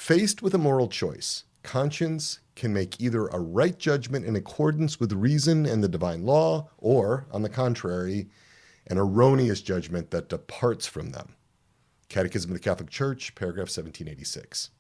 Faced with a moral choice, conscience can make either a right judgment in accordance with reason and the divine law, or, on the contrary, an erroneous judgment that departs from them. Catechism of the Catholic Church, paragraph 1786.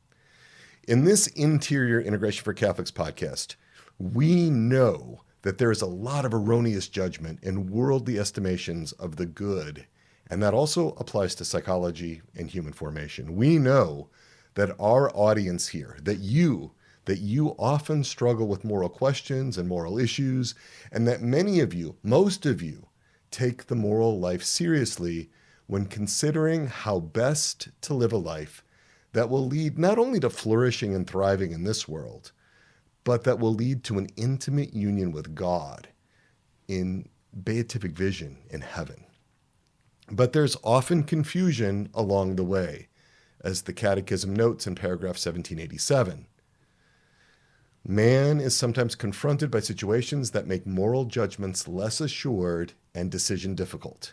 In this Interior Integration for Catholics podcast, we know that there is a lot of erroneous judgment and worldly estimations of the good, and that also applies to psychology and human formation. We know that our audience here, that you often struggle with moral questions and moral issues, and that many of you, most of you, take the moral life seriously when considering how best to live a life that will lead not only to flourishing and thriving in this world, but that will lead to an intimate union with God in beatific vision in heaven. But there's often confusion along the way, as the Catechism notes in paragraph 1787. Man is sometimes confronted by situations that make moral judgments less assured and decision difficult,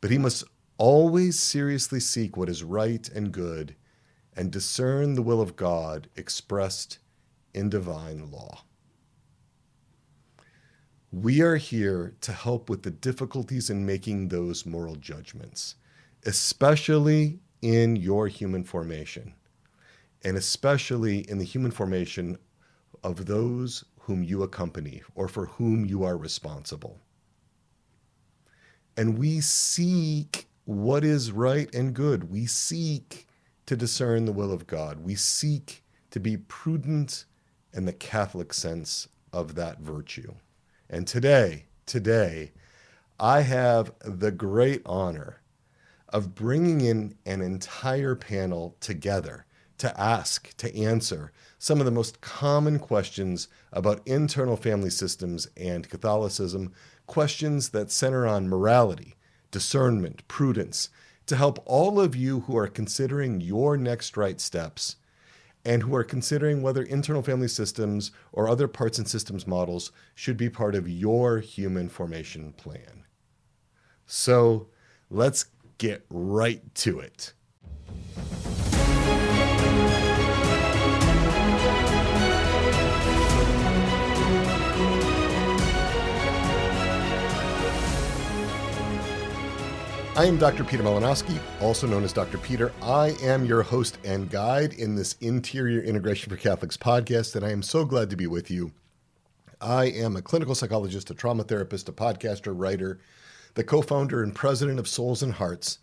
but he must always seriously seek what is right and good and discern the will of God expressed in divine law. We are here to help with the difficulties in making those moral judgments, especially in your human formation, and especially in the human formation of those whom you accompany or for whom you are responsible. And we seek what is right and good. We seek to discern the will of God. We seek to be prudent in the Catholic sense of that virtue. And today, I have the great honor of bringing in an entire panel together to ask, to answer some of the most common questions about internal family systems and Catholicism, questions that center on morality, discernment, prudence, to help all of you who are considering your next right steps and who are considering whether internal family systems or other parts and systems models should be part of your human formation plan. So let's get right to it. I am Dr. Peter Malinoski, also known as Dr. Peter. I am your host and guide in this Interior Integration for Catholics podcast, and I am so glad to be with you. I am a clinical psychologist, a trauma therapist, a podcaster, writer, the co-founder and president of Souls and Hearts.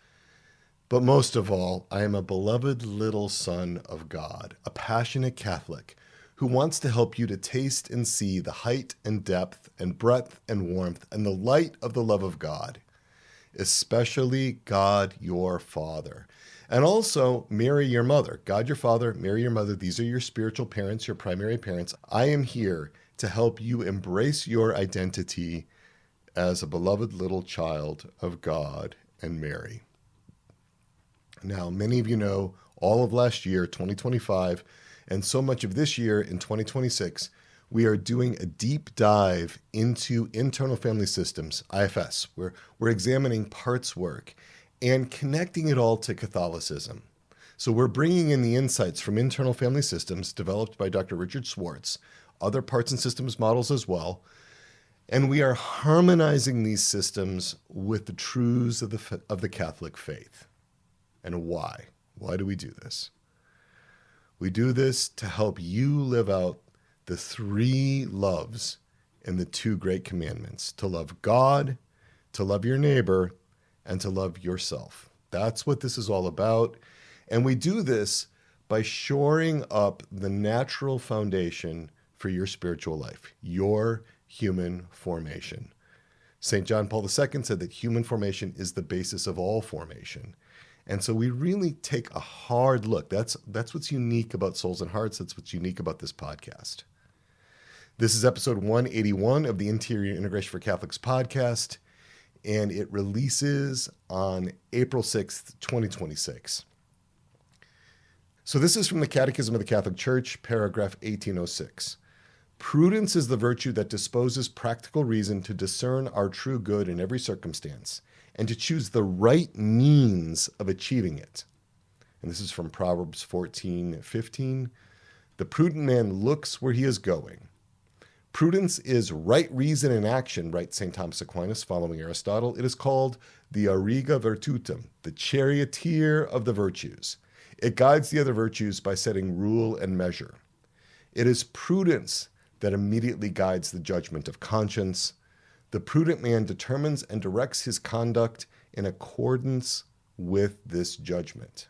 But most of all, I am a beloved little son of God, a passionate Catholic who wants to help you to taste and see the height and depth and breadth and warmth and the light of the love of God, especially God your Father. And also Mary your mother. God your Father, Mary your mother. These are your spiritual parents, your primary parents. I am here to help you embrace your identity as a beloved little child of God and Mary. Now, many of you know all of last year, 2025, and so much of this year in 2026, we are doing a deep dive into internal family systems, IFS, where we're examining parts work and connecting it all to Catholicism. So we're bringing in the insights from internal family systems developed by Dr. Richard Schwartz, other parts and systems models as well, and we are harmonizing these systems with the truths of the Catholic faith. And why? Why do we do this? We do this to help you live out the three loves in the two great commandments: to love God, to love your neighbor, and to love yourself. That's what this is all about. And we do this by shoring up the natural foundation for your spiritual life, your human formation. St. John Paul II said that human formation is the basis of all formation. And so we really take a hard look. That's what's unique about Souls and Hearts. That's what's unique about this podcast. This is episode 181 of the Interior Integration for Catholics podcast, and it releases on April 6th, 2026. So this is from the Catechism of the Catholic Church, paragraph 1806. Prudence is the virtue that disposes practical reason to discern our true good in every circumstance, and to choose the right means of achieving it. and this is from Proverbs 14:15. The prudent man looks where he is going. Prudence is right reason in action, writes St. Thomas Aquinas, following Aristotle. It is called the auriga virtutum, the charioteer of the virtues. It guides the other virtues by setting rule and measure. It is prudence that immediately guides the judgment of conscience. The prudent man determines and directs his conduct in accordance with this judgment.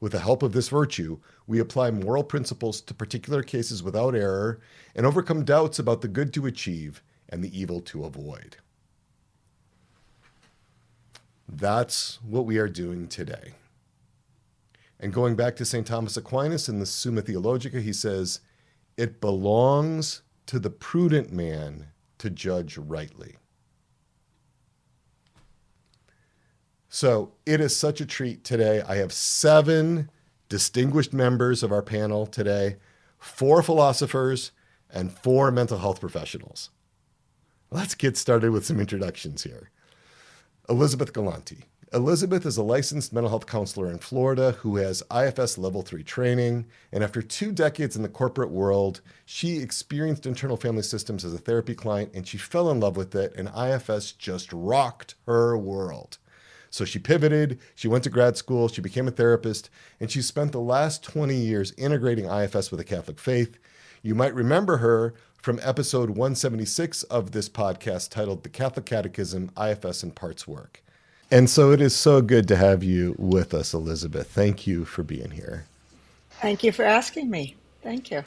With the help of this virtue, we apply moral principles to particular cases without error and overcome doubts about the good to achieve and the evil to avoid. That's what we are doing today. And going back to St. Thomas Aquinas in the Summa Theologica, he says, it belongs to the prudent man to judge rightly. So it is such a treat today. I have 7 distinguished members of our panel today, 4 philosophers and 4 mental health professionals. Let's get started with some introductions here. Elizabeth Galanti. Elizabeth is a licensed mental health counselor in Florida who has IFS Level 3 training, and after 2 decades in the corporate world, she experienced internal family systems as a therapy client, and she fell in love with it, and IFS just rocked her world. So she pivoted, she went to grad school, she became a therapist, and she spent the last 20 years integrating IFS with the Catholic faith. You might remember her from episode 176 of this podcast titled The Catholic Catechism, IFS in Parts Work. And so it is so good to have you with us, Elizabeth. Thank you for being here. Thank you for asking me. Thank you.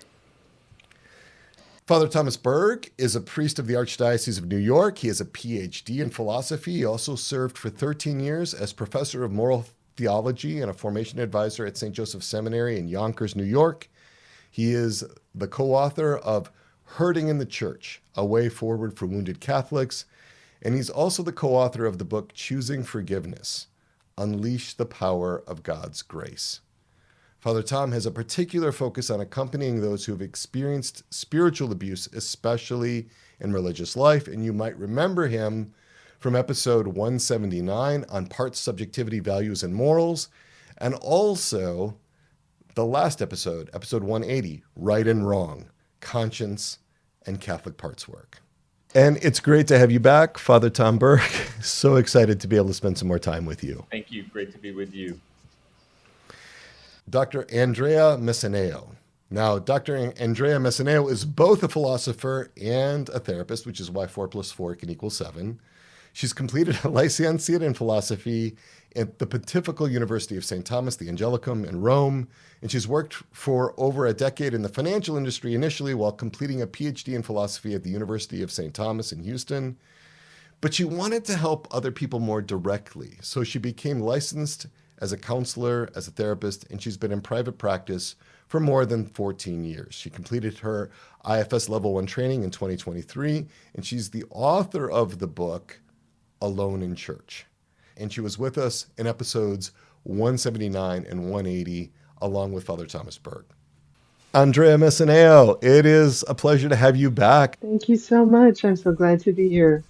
Father Thomas Berg is a priest of the Archdiocese of New York. He has a PhD in philosophy. He also served for 13 years as professor of moral theology and a formation advisor at St. Joseph's Seminary in Yonkers, New York. He is the co-author of Hurting in the Church, A Way Forward for Wounded Catholics. And he's also the co-author of the book Choosing Forgiveness, Unleash the Power of God's Grace. Father Tom has a particular focus on accompanying those who have experienced spiritual abuse, especially in religious life. And you might remember him from episode 179 on parts, subjectivity, values, and morals. And also the last episode, episode 180, right and wrong, conscience and Catholic parts work. And it's great to have you back, Father Tom Berg. So excited to be able to spend some more time with you. Thank you. Great to be with you. Dr. Andrea Messineo. Now, Dr. Andrea Messineo is both a philosopher and a therapist, which is why 4 + 4 can equal 7. She's completed a licentiate in philosophy at the Pontifical University of St. Thomas, the Angelicum in Rome, and she's worked for over a decade in the financial industry initially while completing a PhD in philosophy at the University of St. Thomas in Houston. But she wanted to help other people more directly, so she became licensed as a counselor, as a therapist, and she's been in private practice for more than 14 years. She completed her IFS Level 1 training in 2023, and she's the author of the book Alone in Church. And she was with us in episodes 179 and 180, along with Father Thomas Berg. Andrea Messineo, it is a pleasure to have you back. Thank you so much. I'm so glad to be here.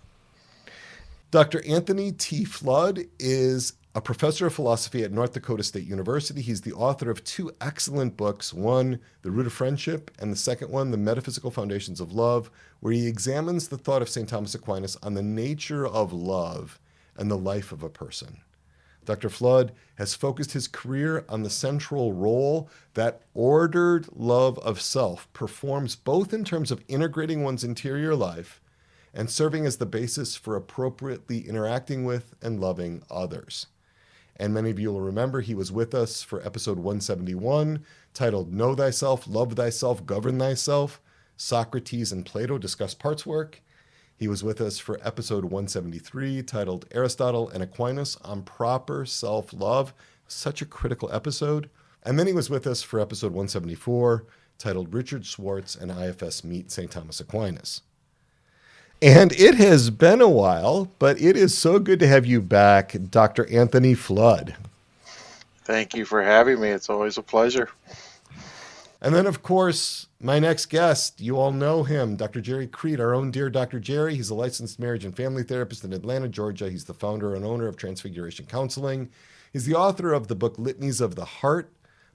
Dr. Anthony T. Flood is a professor of philosophy at North Dakota State University. He's the author of 2 excellent books, one, The Root of Friendship, and the second one, The Metaphysical Foundations of Love, where he examines the thought of St. Thomas Aquinas on the nature of love and the life of a person. Dr. Flood has focused his career on the central role that ordered love of self performs both in terms of integrating one's interior life and serving as the basis for appropriately interacting with and loving others. And many of you will remember he was with us for episode 171, titled Know Thyself, Love Thyself, Govern Thyself. Socrates and Plato discuss parts work. He was with us for episode 173, titled Aristotle and Aquinas on Proper Self-Love. Such a critical episode. And then he was with us for episode 174, titled Richard Schwartz and IFS Meet St. Thomas Aquinas. And it has been a while, but it is so good to have you back, Dr. Anthony Flood. Thank you for having me. It's always a pleasure. And then, of course, my next guest, you all know him, Dr. Gerry Crete, our own dear Dr. Gerry. He's a licensed marriage and family therapist in Atlanta, Georgia. He's the founder and owner of Transfiguration Counseling. He's the author of the book Litanies of the Heart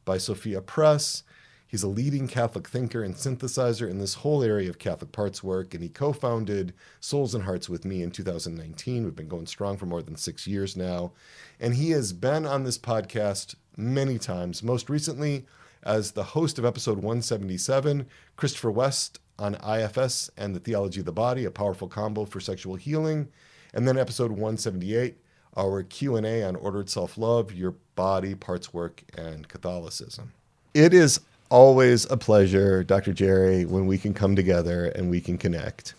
by Sophia Press. He's a leading Catholic thinker and synthesizer in this whole area of Catholic parts work, and he co-founded Souls and Hearts with me in 2019. We've been going strong for more than 6 years now, and he has been on this podcast many times, most recently as the host of episode 177, Christopher West on IFS and the Theology of the Body, a powerful combo for sexual healing, and then episode 178, our Q&A on ordered self-love, your body, parts work, and Catholicism. It is always a pleasure, Dr. Gerry, when we can come together and we can connect.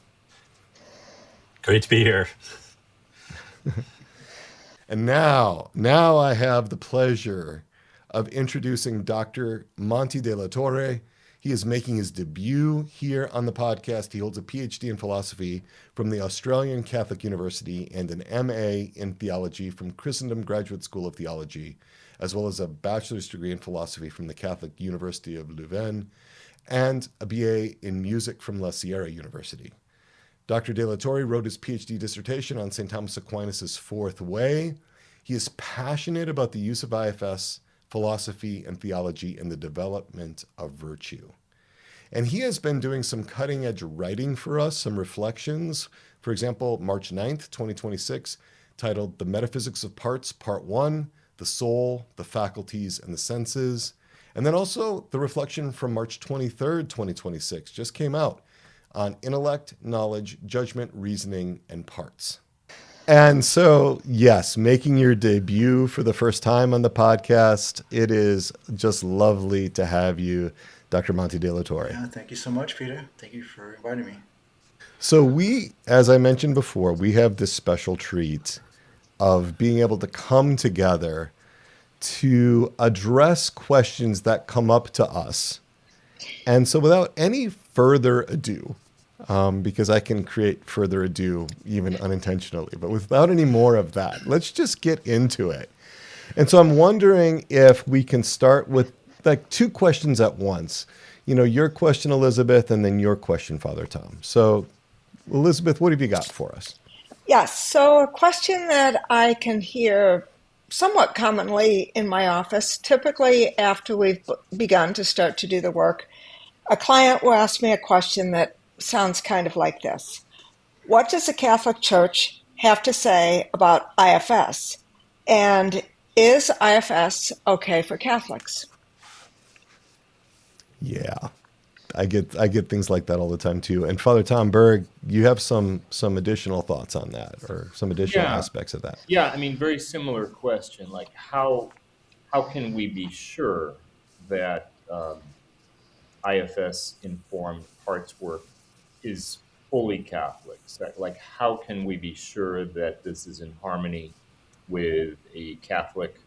Great to be here. And now I have the pleasure of introducing Dr. Monty De La Torre. He is making his debut here on the podcast. He holds a PhD in philosophy from the Australian Catholic University and an MA in theology from Christendom Graduate School of Theology, as well as a bachelor's degree in philosophy from the Catholic University of Leuven, and a BA in music from La Sierra University. Dr. De La Torre wrote his PhD dissertation on St. Thomas Aquinas' Fourth Way. He is passionate about the use of IFS, philosophy, and theology in the development of virtue. And he has been doing some cutting-edge writing for us, some reflections. For example, March 9th, 2026, titled The Metaphysics of Parts, Part 1, The Soul, the Faculties, and the Senses. And then also the reflection from March 23rd, 2026, just came out on intellect, knowledge, judgment, reasoning, and parts. And so, yes, making your debut for the first time on the podcast, it is just lovely to have you, Dr. Monty De La Torre. Yeah, thank you so much, Peter. Thank you for inviting me. So we, as I mentioned before, we have this special treat of being able to come together to address questions that come up to us. And so without any further ado, because I can create further ado even unintentionally, but without any more of that, let's just get into it. And so I'm wondering if we can start with like two questions at once. You know, your question, Elizabeth, and then your question, Father Tom. So Elizabeth, what have you got for us? Yes, so a question that I can hear somewhat commonly in my office, typically after we've begun to start to do the work, a client will ask me a question that sounds kind of like this. What does the Catholic Church have to say about IFS? And is IFS okay for Catholics? Yeah, I get things like that all the time too. And Father Tom Berg, you have some additional thoughts on that, or some additional aspects of that. Yeah, I mean, very similar question. Like, how can we be sure that IFS-informed parts work is fully Catholic? So, like, how can we be sure that this is in harmony with a Catholic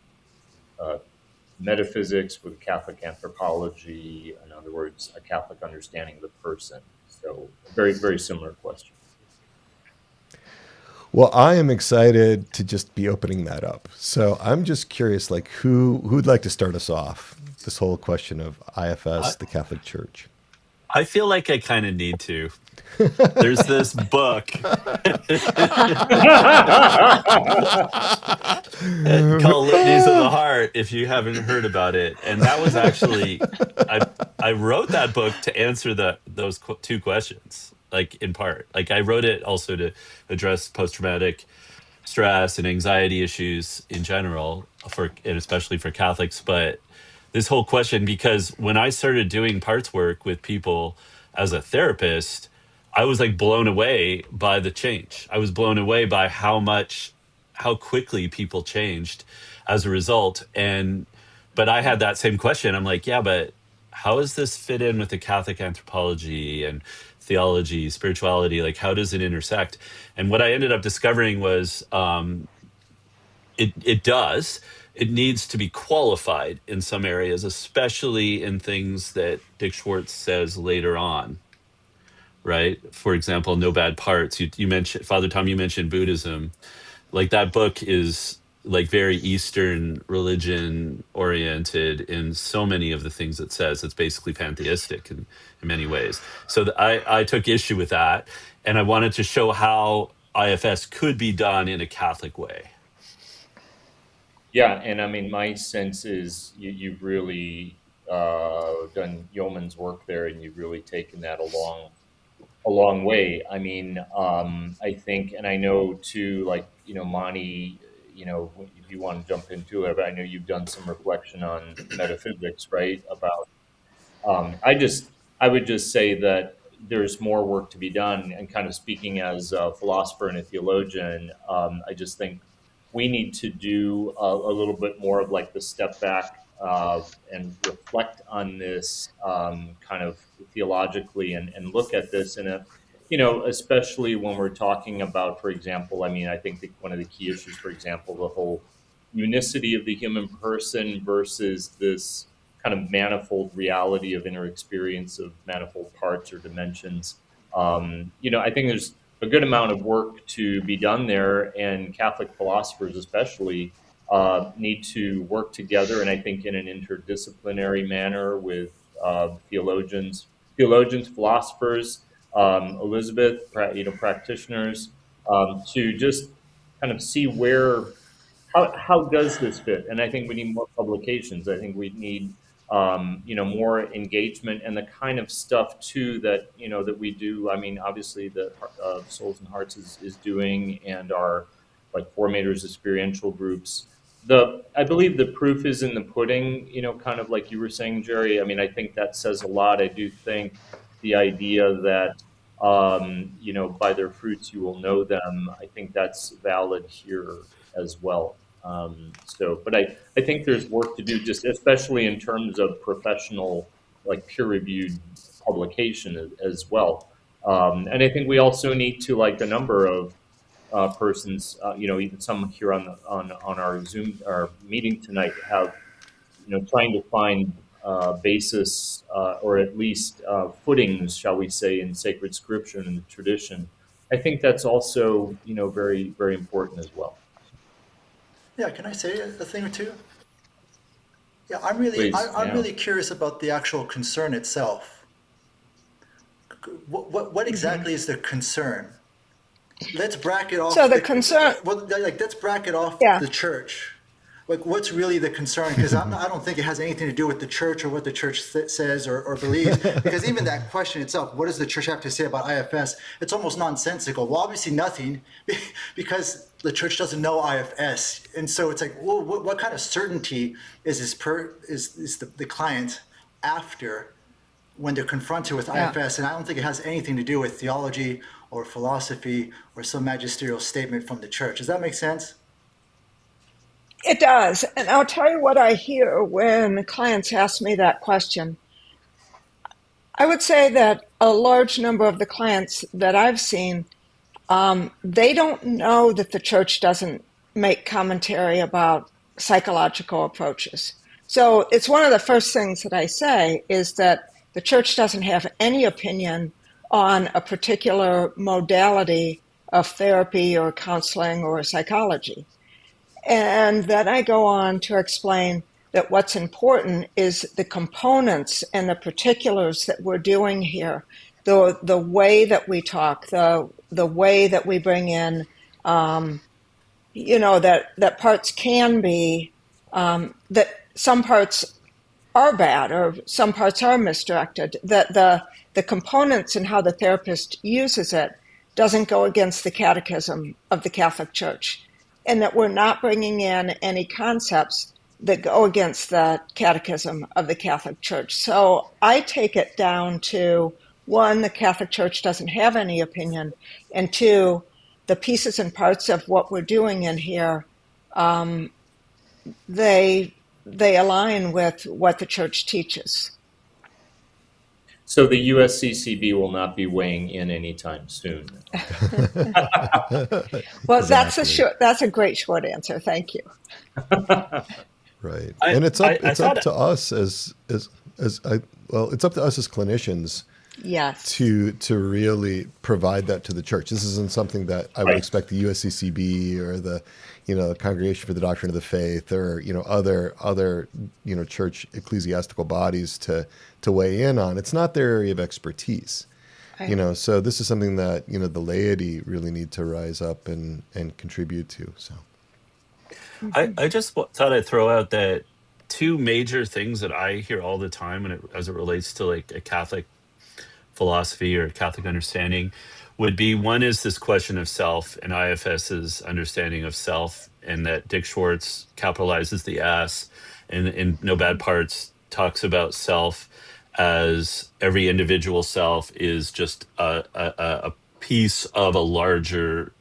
metaphysics, with Catholic anthropology, in other words, a Catholic understanding of the person? So very, very similar question. Well, I am excited to just be opening that up. So I'm just curious, like, who'd like to start us off? This whole question of IFS, the Catholic Church. I feel like I kind of need to. There's this book called Litanies of the Heart, if you haven't heard about it. And that was actually, I wrote that book to answer those two questions, like in part. Like I wrote it also to address post-traumatic stress and anxiety issues in general, and especially for Catholics. But this whole question, because when I started doing parts work with people as a therapist, I was like blown away by the change. I was blown away by how quickly people changed as a result. But I had that same question. I'm like, yeah, but how does this fit in with the Catholic anthropology and theology, spirituality? Like, how does it intersect? And what I ended up discovering was it does. It needs to be qualified in some areas, especially in things that Dick Schwartz says later on. Right. For example, No Bad Parts. You mentioned, Father Tom, you mentioned Buddhism. Like that book is like very Eastern religion oriented in so many of the things it says. It's basically pantheistic in many ways. So I took issue with that. And I wanted to show how IFS could be done in a Catholic way. Yeah, and I mean, my sense is you've really done yeoman's work there, and you've really taken that a long way. I mean, I think, and I know too, like, Monty, if you want to jump into it, but I know you've done some reflection on metaphysics, right? About I would just say that there's more work to be done. And kind of speaking as a philosopher and a theologian, I just think we need to do a little bit more of like the step back and reflect on this kind of theologically and look at this in a, especially when we're talking about, for example, I mean, I think that one of the key issues, for example, the whole unicity of the human person versus this kind of manifold reality of inner experience of manifold parts or dimensions. I think there's a good amount of work to be done there, and Catholic philosophers, especially, need to work together. And I think in an interdisciplinary manner with philosophers, Elizabeth, practitioners, to just kind of see where how does this fit? And I think we need more publications. I think we need more engagement and the kind of stuff too that that we do. I mean, obviously, the Souls and Hearts is doing, and our like formators experiential groups. I believe the proof is in the pudding. Kind of like you were saying, Gerry. I mean, I think that says a lot. I do think the idea that by their fruits you will know them. I think that's valid here as well. But I think there's work to do, just especially in terms of professional, like peer-reviewed publication as well. And I think we also need to, like a number of persons, even some here on our Zoom, our meeting tonight, have trying to find basis or at least footings, shall we say, in sacred scripture and the tradition. I think that's also very very important as well. Yeah, can I say a thing or two? Yeah, I'm really, Please, I'm yeah. really curious about the actual concern itself. What exactly is the concern? Let's bracket off. So the concern, Let's bracket off yeah. the church. Like, what's really the concern? Because I don't think it has anything to do with the church or what the church says or believes. Because even that question itself, what does the church have to say about IFS? It's almost nonsensical. Well, obviously nothing, because the church doesn't know IFS, and so it's like, well, what kind of certainty is the client after when they're confronted with Yeah. IFS? And I don't think it has anything to do with theology or philosophy or some magisterial statement from the church. Does that make sense? It does. And I'll tell you what I hear when clients ask me that question. I would say that a large number of the clients that I've seen, they don't know that the church doesn't make commentary about psychological approaches. So it's one of the first things that I say is that the church doesn't have any opinion on a particular modality of therapy or counseling or psychology. And then I go on to explain that what's important is the components and the particulars that we're doing here, the way that we talk, the way that we bring in, that parts can be, that some parts are bad or some parts are misdirected, that the components and how the therapist uses it doesn't go against the catechism of the Catholic Church, and that we're not bringing in any concepts that go against the catechism of the Catholic Church. So I take it down to, one, the Catholic Church doesn't have any opinion, and two, the pieces and parts of what we're doing in here, they align with what the church teaches. So the USCCB will not be weighing in anytime soon. Well, Exactly. that's a great short answer. Thank you. Right. I And it's I up thought to us it's up to us as clinicians Yes. to really provide that to the church. This isn't something that I would Right. expect the USCCB or the Congregation for the Doctrine of the Faith or other church ecclesiastical bodies to weigh in on. It's not their area of expertise. Right. So this is something that the laity really need to rise up and contribute to. So I just thought I'd throw out that two major things that I hear all the time as it relates to like a Catholic philosophy or Catholic understanding would be one is this question of self and IFS's understanding of self, and that Dick Schwartz capitalizes the S and in No Bad Parts talks about self as every individual self is just a piece of a larger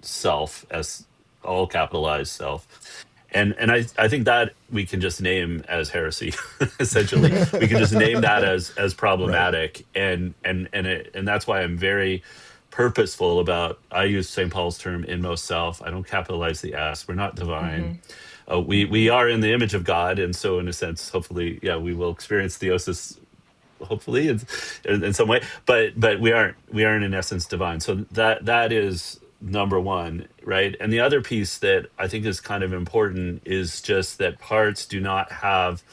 self, as all capitalized self. And I think that we can just name as heresy. Essentially we can just name that as Right. problematic, and that's why I'm very purposeful about, I use St. Paul's term inmost self. I don't capitalize the S. We're not divine. We are in the image of God, and so in a sense, hopefully, yeah, we will experience theosis, hopefully in some way, but we aren't in essence divine. So that is number one, right? And the other piece that I think is kind of important is just that parts do not have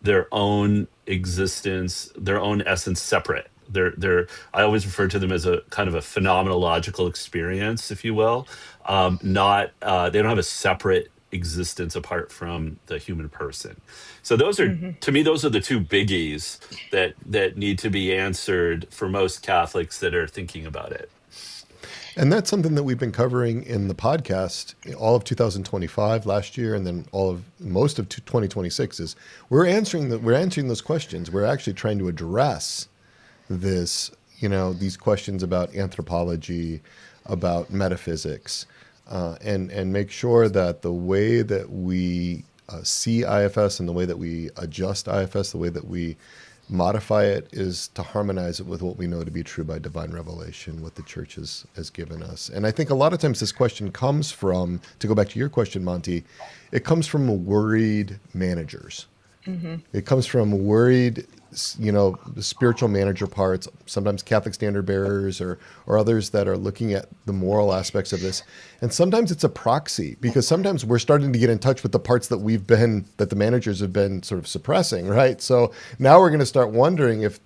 their own existence, their own essence separate. They're I always refer to them as a kind of a phenomenological experience, if you will. Not They don't have a separate existence apart from the human person. So those are, to me, those are the two biggies that need to be answered for most Catholics that are thinking about it. And that's something that we've been covering in the podcast all of 2025 last year, and then most of 2026 is we're answering those questions. We're actually trying to address this, these questions about anthropology, about metaphysics, and make sure that the way that we see IFS and the way that we adjust IFS, the way that we modify it, is to harmonize it with what we know to be true by divine revelation, what the church has given us. And I think a lot of times this question comes from, to go back to your question, Monty, it comes from worried managers. It comes from worried, the spiritual manager parts, sometimes Catholic standard bearers or others that are looking at the moral aspects of this. And sometimes it's a proxy, because sometimes we're starting to get in touch with the parts that the managers have been sort of suppressing, right? So now we're going to start wondering if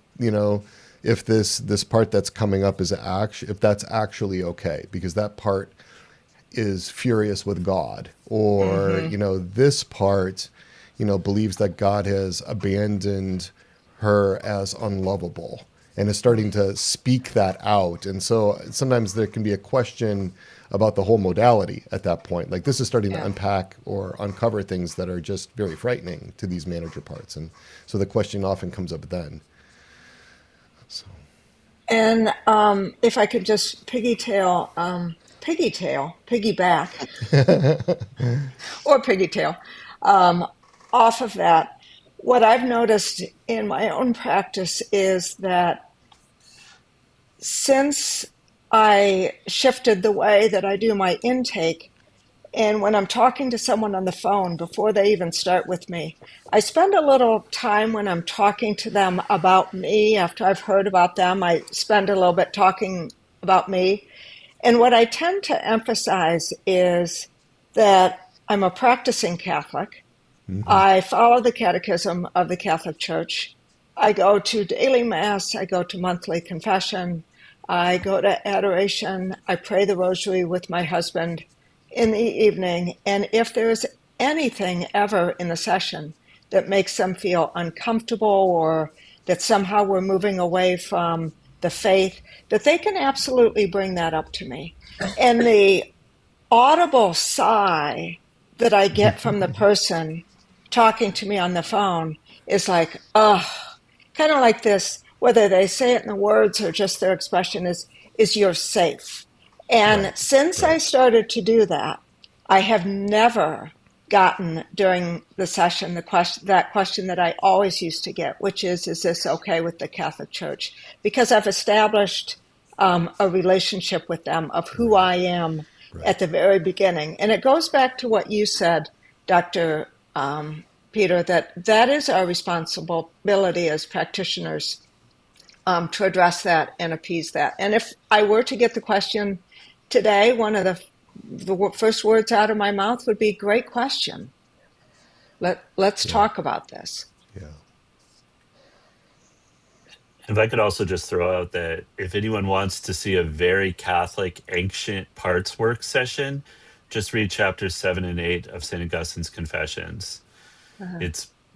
this part that's coming up if that's actually okay, because that part is furious with God, or, this part, believes that God has abandoned her as unlovable and is starting to speak that out. And so sometimes there can be a question about the whole modality at that point. Like, this is starting to unpack or uncover things that are just very frightening to these manager parts. And so the question often comes up then. So. And if I could just piggyback, or piggytail, off of that, what I've noticed in my own practice is that since I shifted the way that I do my intake, and when I'm talking to someone on the phone before they even start with me, I spend a little time when I'm talking to them about me. After I've heard about them, I spend a little bit talking about me. And what I tend to emphasize is that I'm a practicing Catholic. I follow the Catechism of the Catholic Church. I go to daily Mass. I go to monthly confession. I go to adoration. I pray the rosary with my husband in the evening. And if there's anything ever in the session that makes them feel uncomfortable, or that somehow we're moving away from the faith, that they can absolutely bring that up to me. And the audible sigh that I get from the person talking to me on the phone is like, oh, kind of like this, whether they say it in the words or just their expression is you're safe. And Right. since I Right. started to do that, I have never gotten during the session that question that I always used to get, which is this okay with the Catholic Church? Because I've established a relationship with them of who I am Right. at the very beginning. And it goes back to what you said, Dr. Peter, that is our responsibility as practitioners, to address that and appease that. And if I were to get the question today, one of the first words out of my mouth would be, great question. Let's Yeah. talk about this. Yeah. If I could also just throw out that if anyone wants to see a very Catholic ancient parts work session, just read chapters 7 and 8 of St. Augustine's Confessions. Uh-huh.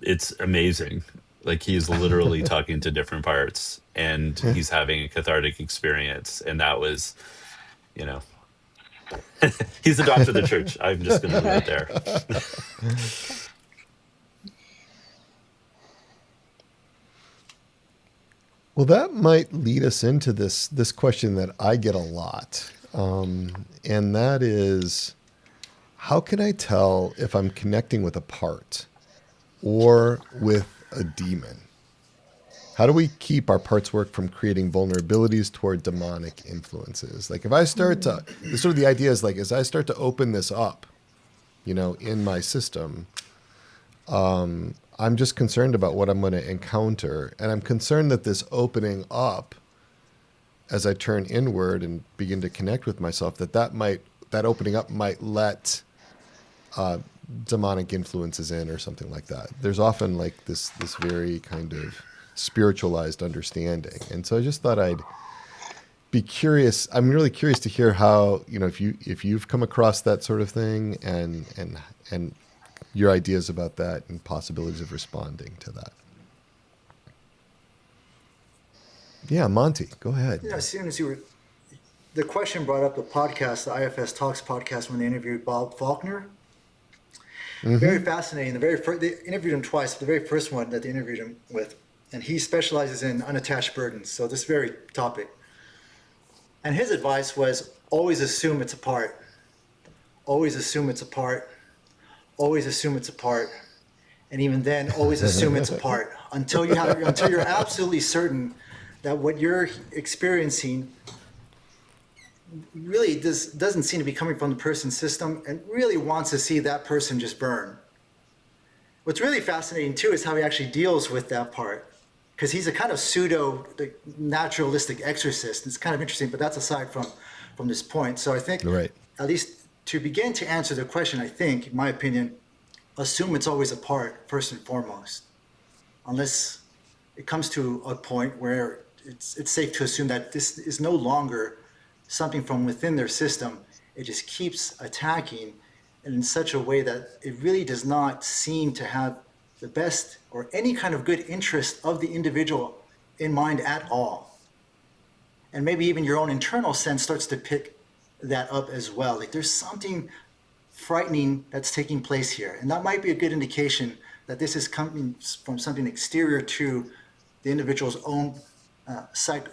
It's amazing. Like he's literally talking to different parts, and he's having a cathartic experience. And that was, you know, he's the doctor of the church. I'm just going to leave it there. Well, that might lead us into this question that I get a lot, and that is, how can I tell if I'm connecting with a part or with a demon? How do we keep our parts work from creating vulnerabilities toward demonic influences? Like if I start to, sort of the idea is like, as I start to open this up, in my system, I'm just concerned about what I'm going to encounter. And I'm concerned that this opening up, as I turn inward and begin to connect with myself, that opening up might let demonic influences in or something like that. There's often like this very kind of spiritualized understanding. And so I just thought I'd be curious. I'm really curious to hear how, if you've come across that sort of thing and your ideas about that and possibilities of responding to that. Yeah, Monty, go ahead. Yeah, as soon as the question brought up the podcast, the IFS Talks podcast, when they interviewed Bob Faulkner. Mm-hmm. Very fascinating. They interviewed him twice. The very first one that they interviewed him with, and he specializes in unattached burdens. So this very topic. And his advice was always assume it's a part. Always assume it's a part. Always assume it's a part. And even then, always assume it's a part until you're absolutely certain that what you're experiencing really doesn't seem to be coming from the person's system and really wants to see that person just burn. What's really fascinating too is how he actually deals with that part, because he's a kind of pseudo naturalistic exorcist. It's kind of interesting, but that's aside from this point. So I think, right, at least to begin to answer the question, I think, in my opinion, assume it's always a part first and foremost, unless it comes to a point where it's safe to assume that this is no longer something from within their system. It just keeps attacking, and in such a way that it really does not seem to have the best or any kind of good interest of the individual in mind at all. And maybe even your own internal sense starts to pick that up as well. Like there's something frightening that's taking place here. And that might be a good indication that this is coming from something exterior to the individual's own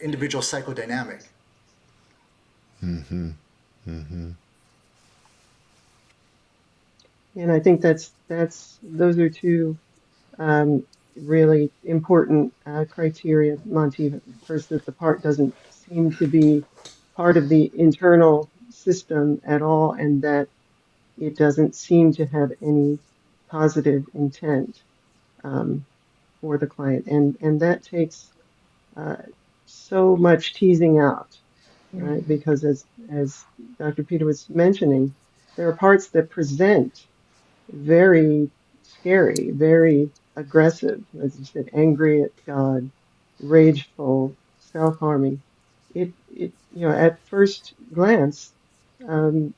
individual psychodynamic. Mm-hmm. Mm-hmm. And I think those are two really important criteria, Monty. First, that the part doesn't seem to be part of the internal system at all, and that it doesn't seem to have any positive intent for the client. And that takes so much teasing out, right? Because as Dr. Peter was mentioning, there are parts that present very scary, very aggressive, as you said, angry at God, rageful, self-harming. At first glance, um,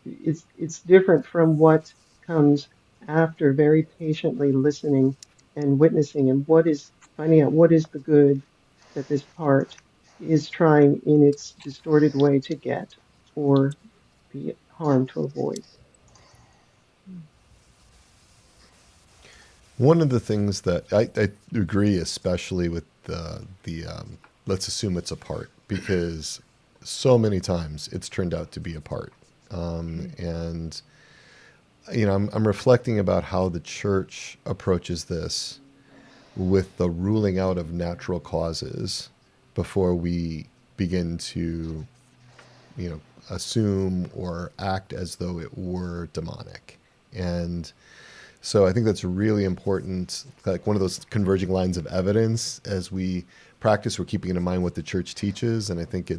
it's different from what comes after very patiently listening and witnessing, and finding out what is the good that this part is trying in its distorted way to get, or the harm to avoid. One of the things that I agree, especially with the let's assume it's a part, because so many times it's turned out to be a part. And, I'm reflecting about how the church approaches this with the ruling out of natural causes before we begin to, assume or act as though it were demonic. And so I think that's really important, like one of those converging lines of evidence as we practice. We're keeping in mind what the church teaches, and I think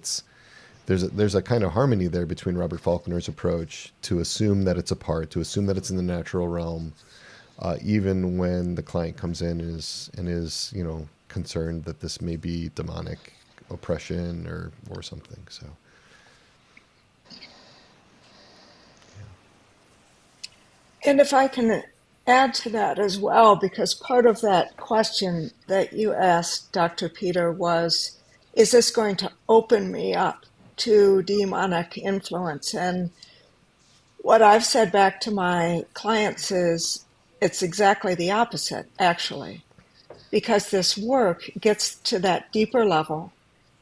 there's a kind of harmony there between Robert Faulkner's approach to assume that it's a part, to assume that it's in the natural realm, even when the client comes in and is concerned that this may be demonic oppression or something. So. And if I can add to that as well, because part of that question that you asked, Dr. Peter, was, is this going to open me up to demonic influence? And what I've said back to my clients is it's exactly the opposite, actually, because this work gets to that deeper level.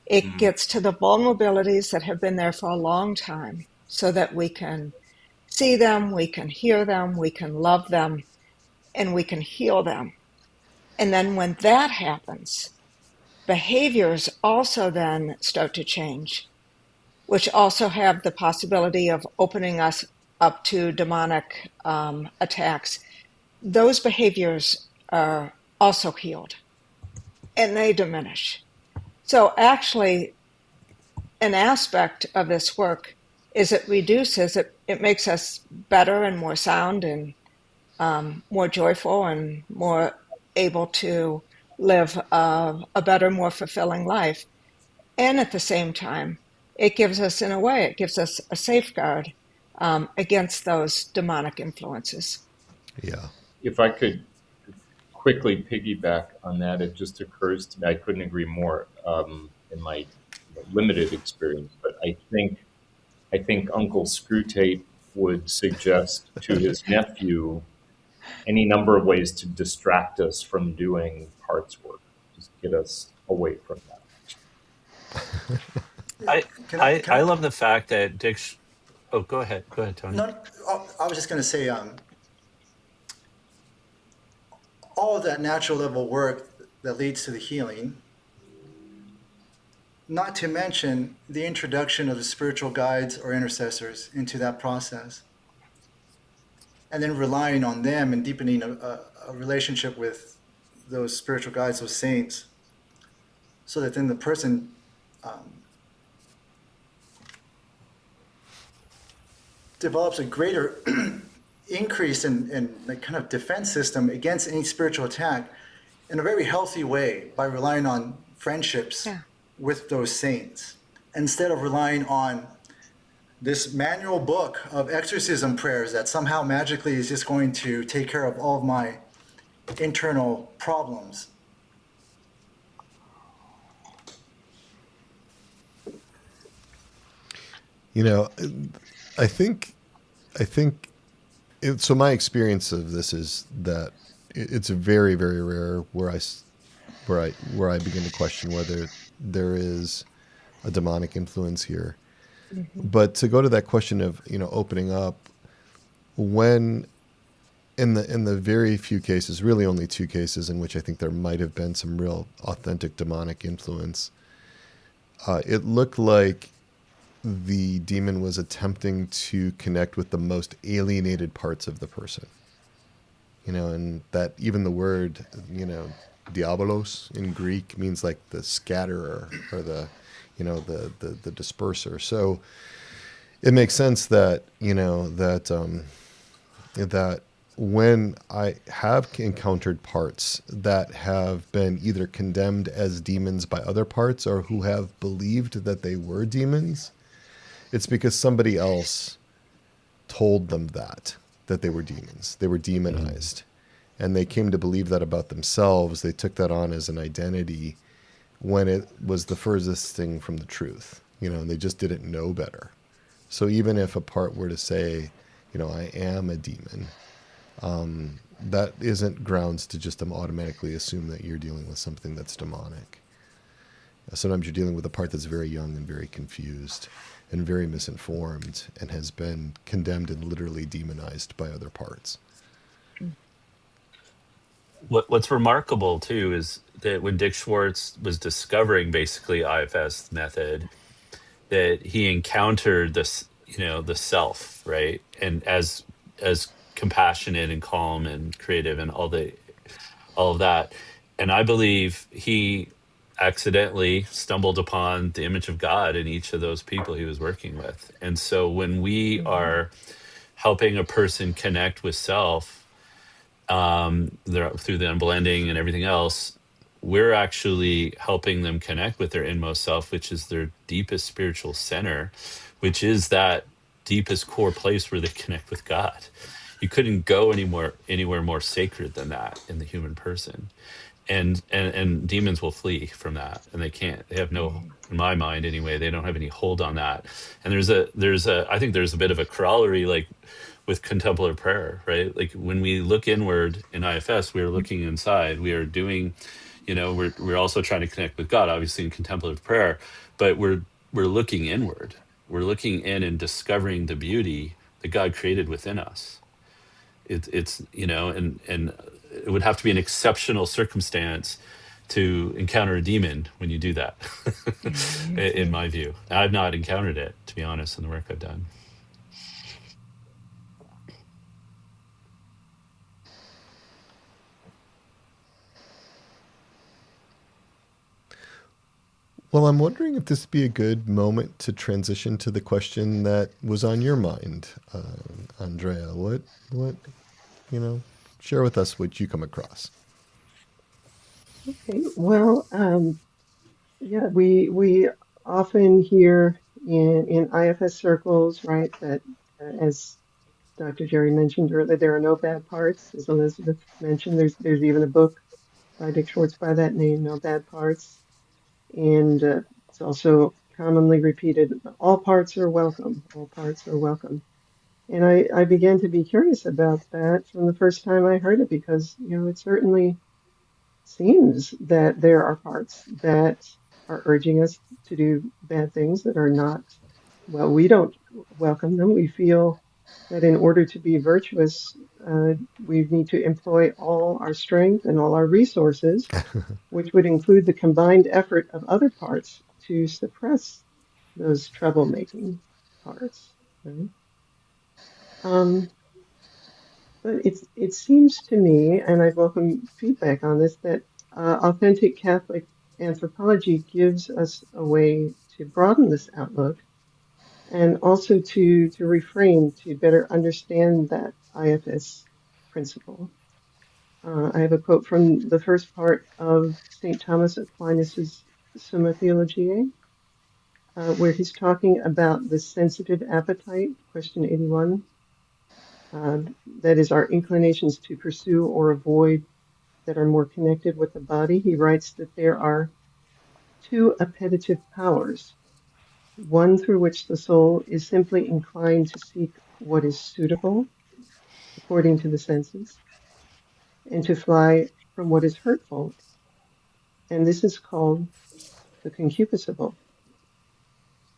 It gets to the vulnerabilities that have been there for a long time so that we can see them, we can hear them, we can love them, and we can heal them. And then when that happens, behaviors also then start to change, which also have the possibility of opening us up to demonic attacks. Those behaviors are also healed and they diminish. So actually, an aspect of this work is it reduces, it makes us better and more sound and more joyful and more able to live a better, more fulfilling life. And at the same time, it gives us, in a way, it gives us a safeguard against those demonic influences. Yeah. If I could quickly piggyback on that, it just occurs to me, I couldn't agree more in my limited experience, but I think Uncle Screwtape would suggest to his nephew any number of ways to distract us from doing parts work, just get us away from that. I Can I? I love the fact that oh, go ahead, Tony. No, I was just going to say, all of that natural level work that leads to the healing, not to mention the introduction of the spiritual guides or intercessors into that process, and then relying on them and deepening a relationship with those spiritual guides, those saints, so that then the person develops a greater increase in the kind of defense system against any spiritual attack in a very healthy way by relying on friendships with those saints instead of relying on this manual book of exorcism prayers that somehow magically is just going to take care of all of my internal problems. You know, I think so my experience of this is that it's very, very rare where I begin to question whether there is a demonic influence here. Mm-hmm. But to go to that question of, opening up, when in the very few cases, really only 2 cases in which I think there might have been some real authentic demonic influence, it looked like the demon was attempting to connect with the most alienated parts of the person. And that even the word, diabolos in Greek means like the scatterer or the disperser. So it makes sense that, that when I have encountered parts that have been either condemned as demons by other parts or who have believed that they were demons, it's because somebody else told them that they were demons. They were demonized. And they came to believe that about themselves. They took that on as an identity when it was the furthest thing from the truth, and they just didn't know better. So even if a part were to say, I am a demon, that isn't grounds to just automatically assume that you're dealing with something that's demonic. Sometimes you're dealing with a part that's very young and very confused and very misinformed and has been condemned and literally demonized by other parts. What's remarkable too is that when Dick Schwartz was discovering basically IFS method, that he encountered this, the self, right, and as compassionate and calm and creative and all of that, and I believe he accidentally stumbled upon the image of God in each of those people he was working with. And so when we are helping a person connect with self, through the unblending and everything else, we're actually helping them connect with their inmost self, which is their deepest spiritual center, which is that deepest core place where they connect with God. You couldn't go anywhere more sacred than that in the human person. And demons will flee from that, and they can't. They have no, in my mind anyway, they don't have any hold on that. And there's a I think there's a bit of a corollary, like with contemplative prayer, right? Like when we look inward in IFS, we are looking inside. We are doing, we're also trying to connect with God, obviously in contemplative prayer, but we're looking inward. We're looking in and discovering the beauty that God created within us. It's and it would have to be an exceptional circumstance to encounter a demon when you do that. In my view, I've not encountered it, to be honest, in the work I've done. Well, I'm wondering if this would be a good moment to transition to the question that was on your mind, Andrea. What, share with us what you come across. Okay, well, yeah, we often hear in IFS circles, right, that as Dr. Gerry mentioned earlier, there are no bad parts. As Elizabeth mentioned, there's even a book by Dick Schwartz by that name, No Bad Parts. And it's also commonly repeated, all parts are welcome, all parts are welcome. And I began to be curious about that from the first time I heard it because, it certainly seems that there are parts that are urging us to do bad things that are not, well, we don't welcome them. We feel that in order to be virtuous, we need to employ all our strength and all our resources, which would include the combined effort of other parts to suppress those troublemaking parts. Right? But it seems to me, and I welcome feedback on this, that authentic Catholic anthropology gives us a way to broaden this outlook and also to reframe, to better understand that IFS principle. I have a quote from the first part of St. Thomas Aquinas' Summa Theologiae, where he's talking about the sensitive appetite, question 81. That is our inclinations to pursue or avoid that are more connected with the body. He writes that there are two appetitive powers, one through which the soul is simply inclined to seek what is suitable according to the senses and to fly from what is hurtful. And this is called the concupiscible.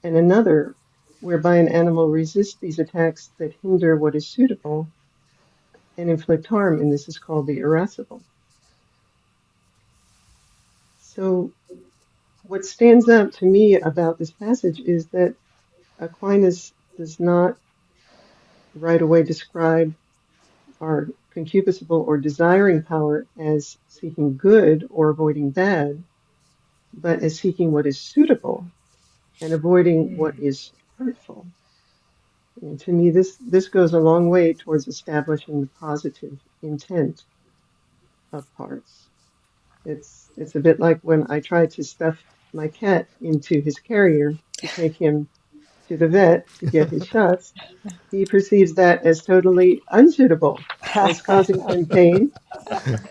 And another whereby an animal resists these attacks that hinder what is suitable and inflict harm, and this is called the irascible. So what stands out to me about this passage is that Aquinas does not right away describe our concupiscible or desiring power as seeking good or avoiding bad, but as seeking what is suitable and avoiding what is hurtful. And to me, this goes a long way towards establishing the positive intent of parts. It's a bit like when I tried to stuff my cat into his carrier to take him to the vet to get his shots. He perceives that as totally unsuitable, as causing him pain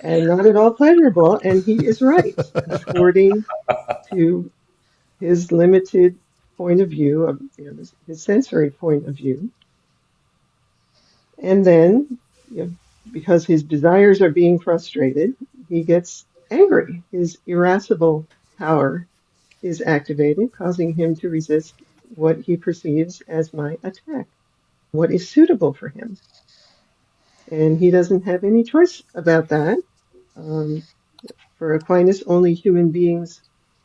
and not at all pleasurable. And he is right, according to his limited point of view, of his sensory point of view. And then, because his desires are being frustrated, he gets angry. His irascible power is activated, causing him to resist what he perceives as my attack, what is suitable for him. And he doesn't have any choice about that. For Aquinas, only human beings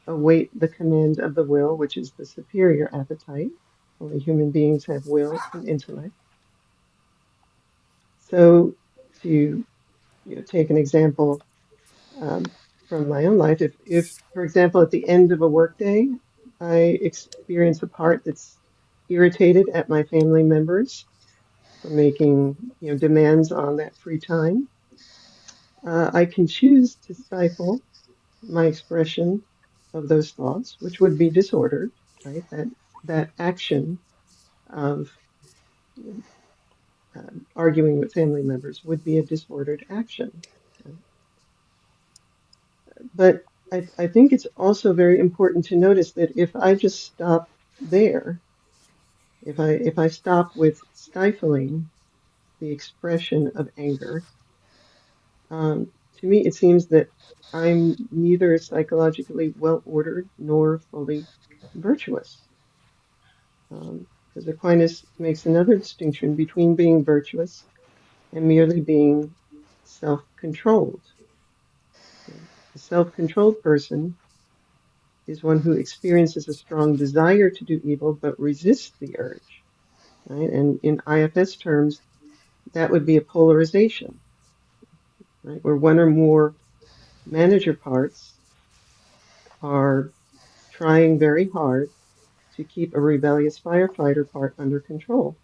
await the command of the will, which is the superior appetite. Only human beings have will and intellect. So, to take an example from my own life, if, for example, at the end of a workday, I experience a part that's irritated at my family members for making demands on that free time, I can choose to stifle my expression of those thoughts, which would be disordered, right? That action of arguing with family members would be a disordered action. But I think it's also very important to notice that if I just stop there, if I stop with stifling the expression of anger, to me it seems that I'm neither psychologically well ordered nor fully virtuous. Because Aquinas makes another distinction between being virtuous and merely being self-controlled. A self-controlled person is one who experiences a strong desire to do evil but resists the urge, right? And in IFS terms, that would be a polarization, right? Where one or more manager parts are trying very hard to keep a rebellious firefighter part under control.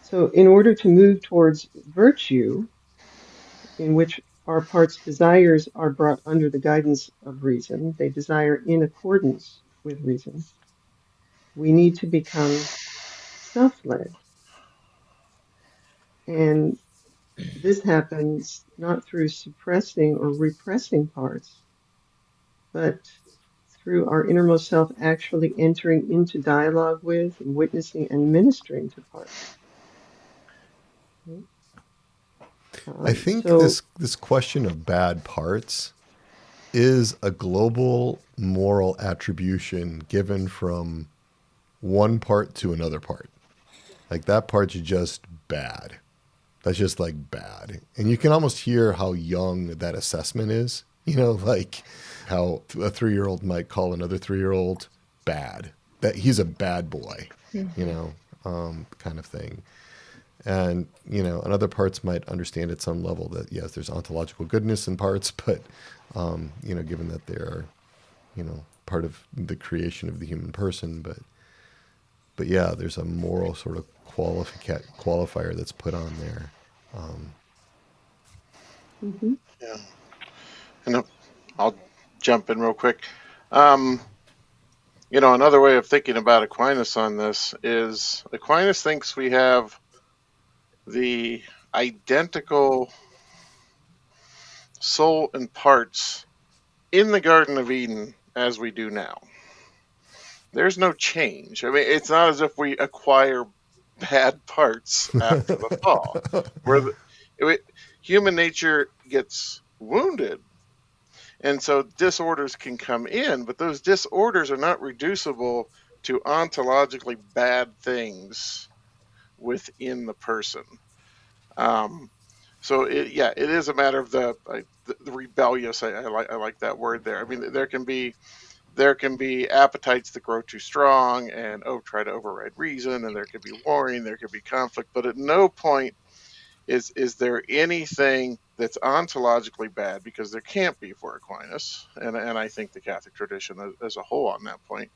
So in order to move towards virtue, in which our parts' desires are brought under the guidance of reason, they desire in accordance with reason, we need to become self-led. And this happens not through suppressing or repressing parts, but through our innermost self actually entering into dialogue with and witnessing and ministering to parts. Right? I think So, this question of bad parts is a global moral attribution given from one part to another part. Like that part's just bad. That's just like bad. And you can almost hear how young that assessment is. You know, like how a 3-year-old might call another 3-year-old bad. That he's a bad boy, you know, kind of thing. And, you know, and other parts might understand at some level that, yes, there's ontological goodness in parts, but, you know, given that they're, you know, part of the creation of the human person. But yeah, there's a moral sort of qualifier that's put on there. mhm, Yeah. And I'll jump in real quick. You know, another way of thinking about Aquinas on this is Aquinas thinks we have the identical soul and parts in the Garden of Eden as we do now. There's no change. I mean, it's not as if we acquire bad parts after the fall. Human nature gets wounded, and so disorders can come in, but those disorders are not reducible to ontologically bad things within the person. So it is a matter of the rebellious. I like that word there. I mean, there can be appetites that grow too strong and try to override reason, and there can be warring, there can be conflict, but at no point is there anything that's ontologically bad, because there can't be for Aquinas, and I think the Catholic tradition as a whole on that point.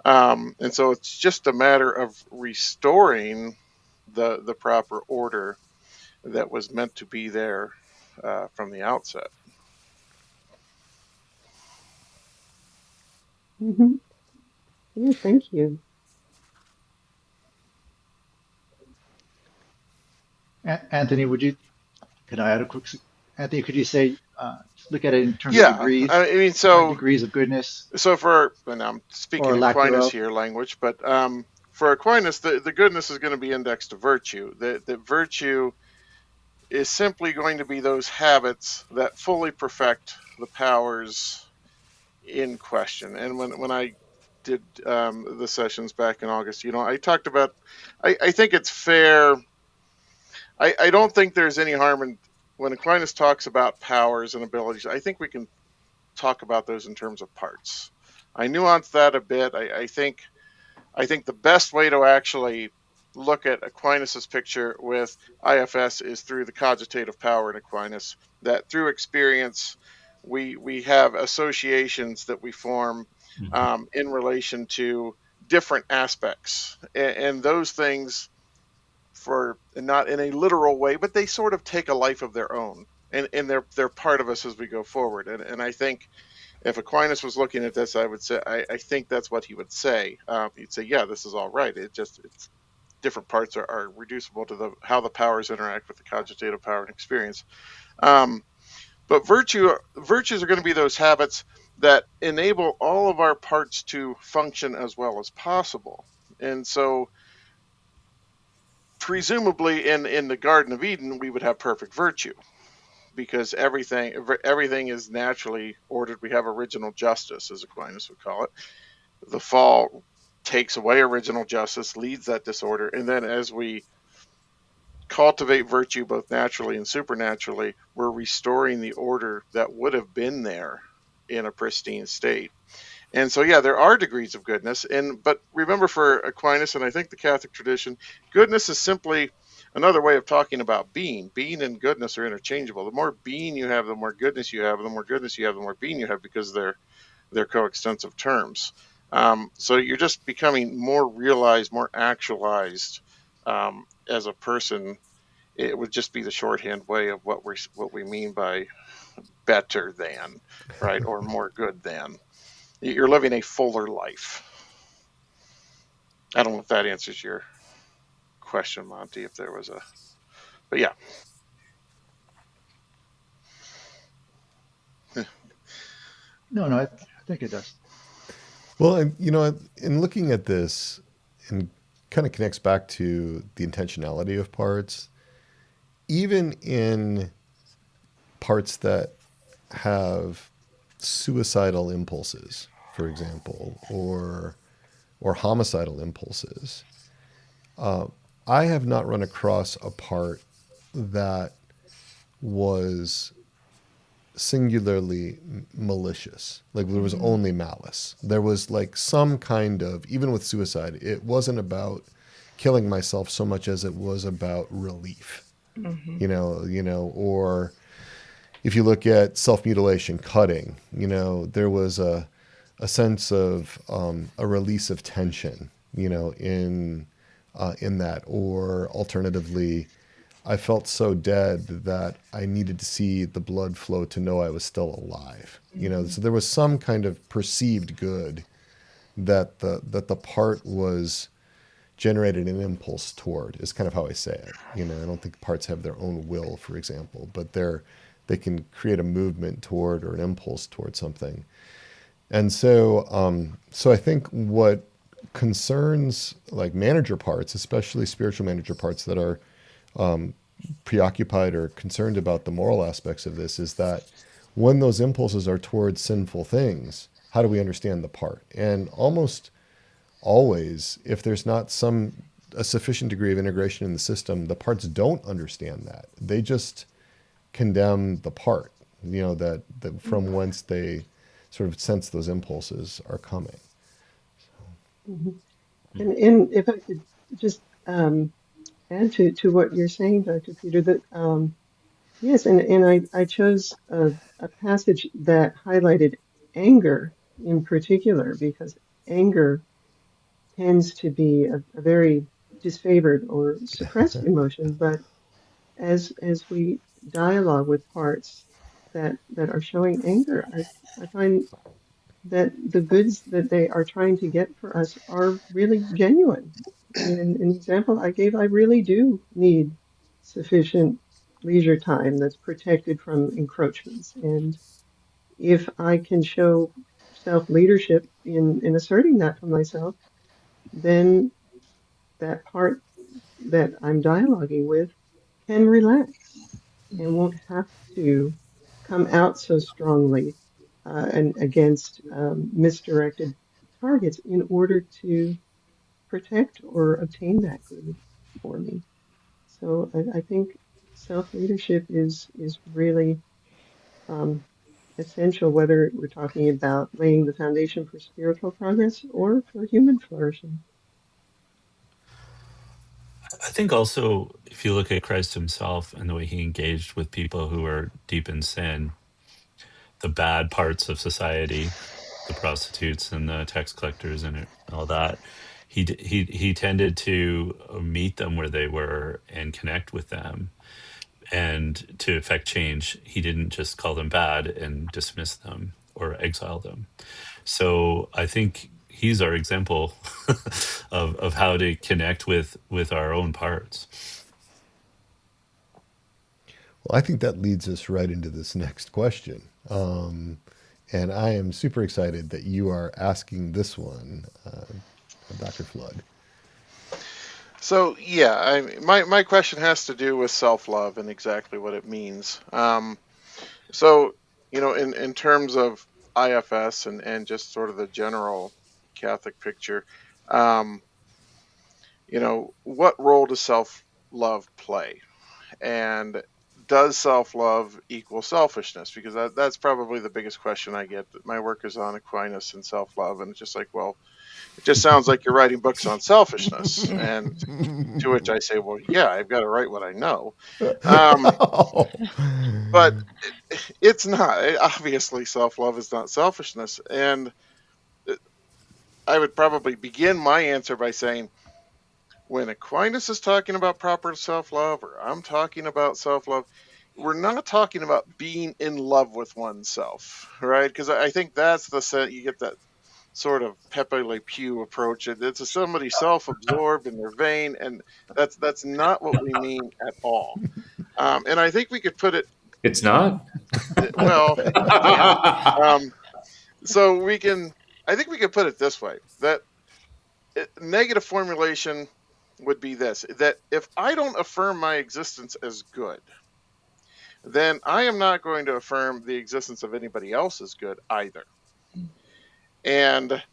And so it's just a matter of restoring the proper order that was meant to be there from the outset. mhm. Yeah, thank you. Anthony, could I add a quick, Anthony, could you say, look at it in terms of Yeah, degrees, I mean, degrees of goodness and I'm speaking or lack Aquinas thereof? here language, but for Aquinas, the goodness is going to be indexed to virtue. That virtue is simply going to be those habits that fully perfect the powers in question. And when I did the sessions back in August, you know, I talked about, I think it's fair. I don't think there's any harm in when Aquinas talks about powers and abilities. I think we can talk about those in terms of parts. I nuanced that a bit. I think the best way to actually look at Aquinas's picture with IFS is through the cogitative power in Aquinas. That through experience, we have associations that we form in relation to different aspects, and those things, for not in a literal way, but they sort of take a life of their own, and they're part of us as we go forward. And I think if Aquinas was looking at this, I would say I think that's what he would say. He'd say, yeah, this is all right. It's different parts are reducible to how the powers interact with the cogitative power and experience. But virtues are going to be those habits that enable all of our parts to function as well as possible. And so presumably in the Garden of Eden, we would have perfect virtue because everything is naturally ordered. We have original justice, as Aquinas would call it. The fall takes away original justice, leads that disorder, and then as we cultivate virtue both naturally and supernaturally, we're restoring the order that would have been there in a pristine state. And so, yeah, there are degrees of goodness. But remember, for Aquinas and I think the Catholic tradition, goodness is simply another way of talking about being. Being and goodness are interchangeable. The more being you have, the more goodness you have. The more goodness you have, the more being you have, because they're coextensive terms. So you're just becoming more realized, more actualized as a person. It would just be the shorthand way of what we mean by better than, right, or more good than. You're living a fuller life. I don't know if that answers your question, Monty. If there was but yeah. No, I think it does. Well, and in looking at this, and kind of connects back to the intentionality of parts, even in parts that have suicidal impulses, for example, or homicidal impulses, I have not run across a part that was singularly malicious. Like there was only malice. There was like some kind of, even with suicide, it wasn't about killing myself so much as it was about relief. Or if you look at self-mutilation, cutting, there was a sense of a release of tension, in that. Or alternatively, I felt so dead that I needed to see the blood flow to know I was still alive. So there was some kind of perceived good that the part was generated an impulse toward, is kind of how I say it. I don't think parts have their own will, for example, but they can create a movement toward, or an impulse toward something. And so I think what concerns like manager parts, especially spiritual manager parts that are preoccupied or concerned about the moral aspects of this, is that when those impulses are towards sinful things, how do we understand the part? And almost always, if there's not a sufficient degree of integration in the system, the parts don't understand that. They just condemn the part, that from whence they sort of sense those impulses are coming. Mhm. And if I could just add to what you're saying, Dr. Peter, that yes, and I chose a passage that highlighted anger in particular, because anger tends to be a very disfavored or suppressed emotion. But as we dialogue with parts that are showing anger, I find that the goods that they are trying to get for us are really genuine. In an example I gave, I really do need sufficient leisure time that's protected from encroachments. And if I can show self-leadership in asserting that for myself, then that part that I'm dialoguing with can relax and won't have to come out so strongly and against misdirected targets in order to protect or obtain that good for me. So I think self-leadership is really essential, whether we're talking about laying the foundation for spiritual progress or for human flourishing. I think also, if you look at Christ himself and the way he engaged with people who are deep in sin, the bad parts of society, the prostitutes and the tax collectors and all that, he tended to meet them where they were and connect with them. And to effect change, he didn't just call them bad and dismiss them or exile them. So I think he's our example of how to connect with our own parts. Well, I think that leads us right into this next question. And I am super excited that you are asking this one, Dr. Flood. So yeah, my question has to do with self-love and exactly what it means. So in terms of IFS and just sort of the general Catholic picture, um, what role does self-love play? And does self-love equal selfishness? Because that's probably the biggest question I get. My work is on Aquinas and self-love, and it's just like, well, it just sounds like you're writing books on selfishness. And to which I say, well, yeah, I've got to write what I know. But it's not. Obviously, self-love is not selfishness. And I would probably begin my answer by saying, when Aquinas is talking about proper self-love, or I'm talking about self-love, we're not talking about being in love with oneself, right? Because I think that's the set you get that sort of Pepe Le Pew approach. It's somebody self-absorbed in their vein, and that's not what we mean at all. And I think we could put it It's not. well, it can. Um, so we can. I think we could put it this way: that negative formulation would be this: that if I don't affirm my existence as good, then I am not going to affirm the existence of anybody else as good either. And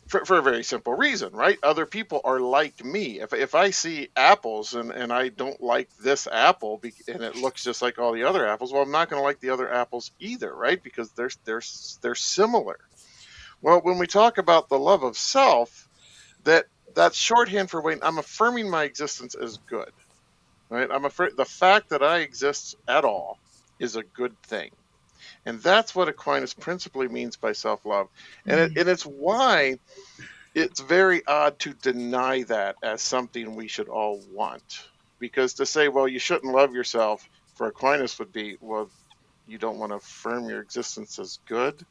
for a very simple reason, right? Other people are like me. If I see apples and I don't like this apple and it looks just like all the other apples, well, I'm not going to like the other apples either, right? Because they're similar. Well, when we talk about the love of self, that's shorthand for when I'm affirming my existence as good, right? The fact that I exist at all is a good thing. And that's what Aquinas principally means by self-love. And it's why it's very odd to deny that as something we should all want. Because to say, well, you shouldn't love yourself, for Aquinas would be, well, you don't want to affirm your existence as good.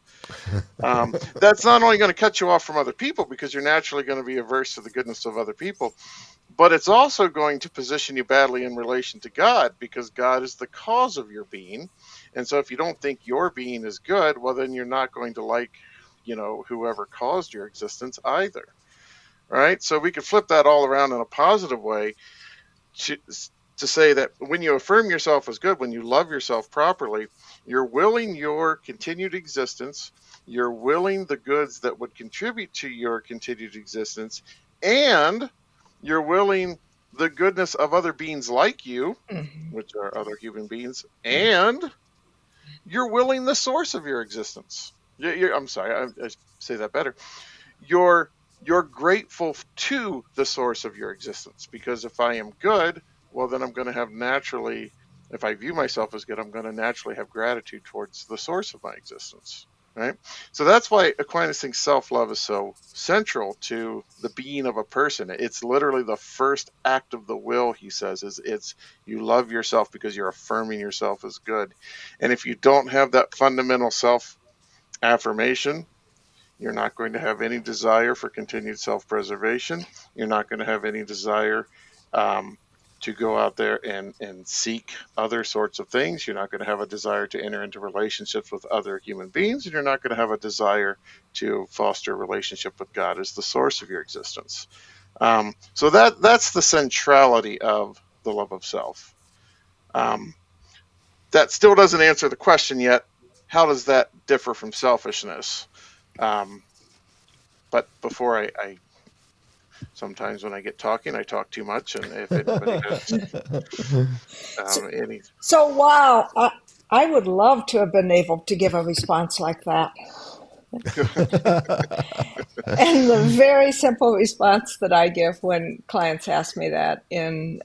That's not only going to cut you off from other people because you're naturally going to be averse to the goodness of other people, but it's also going to position you badly in relation to God because God is the cause of your being. And so if you don't think your being is good, well, then you're not going to like, whoever caused your existence either. Right? So we could flip that all around in a positive way to say that when you affirm yourself as good, when you love yourself properly, you're willing your continued existence, you're willing the goods that would contribute to your continued existence, and you're willing the goodness of other beings like you, which are other human beings, and you're willing the source of your existence. I'm sorry, I say that better. You're grateful to the source of your existence, because if I am good, well, then I'm going to have naturally, if I view myself as good, I'm going to naturally have gratitude towards the source of my existence, right? So that's why Aquinas thinks self-love is so central to the being of a person. It's literally the first act of the will, he says, is it's you love yourself because you're affirming yourself as good. And if you don't have that fundamental self-affirmation, you're not going to have any desire for continued self-preservation. You're not going to have any desire to go out there and seek other sorts of things. You're not going to have a desire to enter into relationships with other human beings, and you're not going to have a desire to foster a relationship with God as the source of your existence. So that's the centrality of the love of self. That still doesn't answer the question yet. How does that differ from selfishness? But before I sometimes when I get talking, I talk too much. And if anybody has any, So, wow, I would love to have been able to give a response like that. And the very simple response that I give when clients ask me that in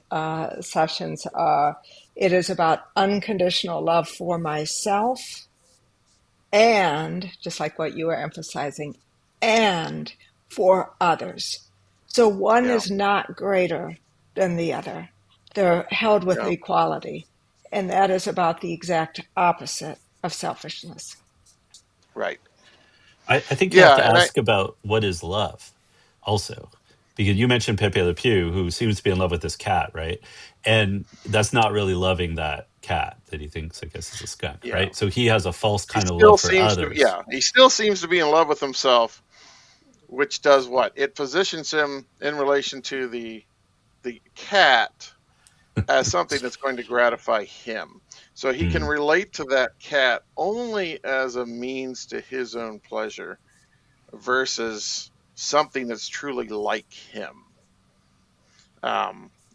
sessions are, it is about unconditional love for myself and, just like what you were emphasizing, and for others. So one yeah, is not greater than the other. They're held with yeah, equality. And that is about the exact opposite of selfishness. right. I think you have Yeah, to and I ask about what is love also. Because you mentioned Pepe Le Pew, who seems to be in love with this cat, right? And that's not really loving that cat that he thinks, I guess, is a skunk, yeah, right? So he has a false he kind of still love for seems to others. he still seems to be in love with himself, which does what? It positions him in relation to the cat as something that's going to gratify him. So he can Mm, relate to that cat only as a means to his own pleasure versus something that's truly like him.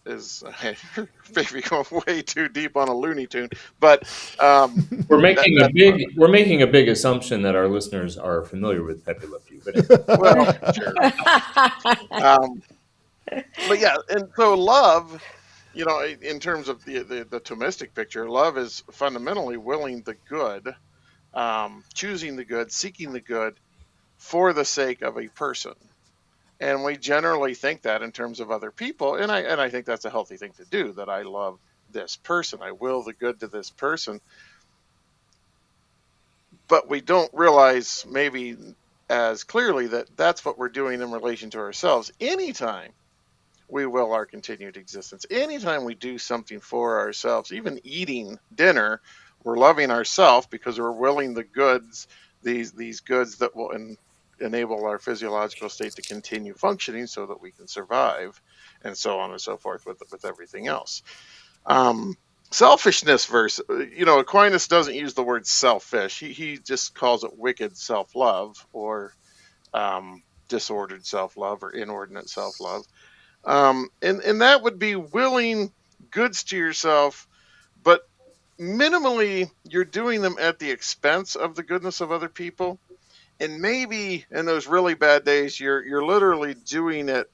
Is maybe going way too deep on a Looney Tune, but We're that making a that's what. big assumption that our listeners are familiar with Pepe Le Pew. But Well, sure. Um, but yeah, and so love, in terms of the Thomistic picture, love is fundamentally willing the good, choosing the good, seeking the good for the sake of a person. And we generally think that in terms of other people, and I think that's a healthy thing to do. That I love this person, I will the good to this person, but we don't realize maybe as clearly that that's what we're doing in relation to ourselves. Anytime we will our continued existence. Anytime we do something for ourselves, even eating dinner, we're loving ourselves because we're willing the goods, these goods that will enable our physiological state to continue functioning so that we can survive, and so on and so forth with everything else. Um, Selfishness versus, Aquinas doesn't use the word selfish. He just calls it wicked self love, or disordered self love, or inordinate self love. And that would be willing goods to yourself, but minimally you're doing them at the expense of the goodness of other people. And maybe in those really bad days, you're literally doing it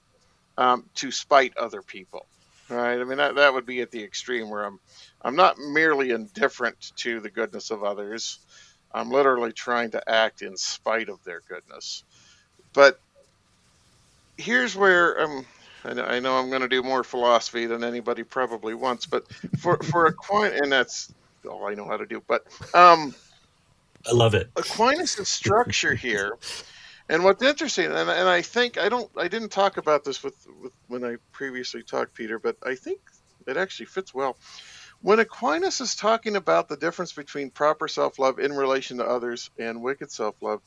to spite other people, right? I mean, that would be at the extreme where I'm not merely indifferent to the goodness of others. I'm literally trying to act in spite of their goodness. But here's where I know I'm going to do more philosophy than anybody probably wants, but for Aquinas, and that's all I know how to do. But um, I love it. Aquinas' structure here, and what's interesting, and I didn't talk about this with when I previously talked, Peter, but I think it actually fits well. When Aquinas is talking about the difference between proper self love in relation to others and wicked self love,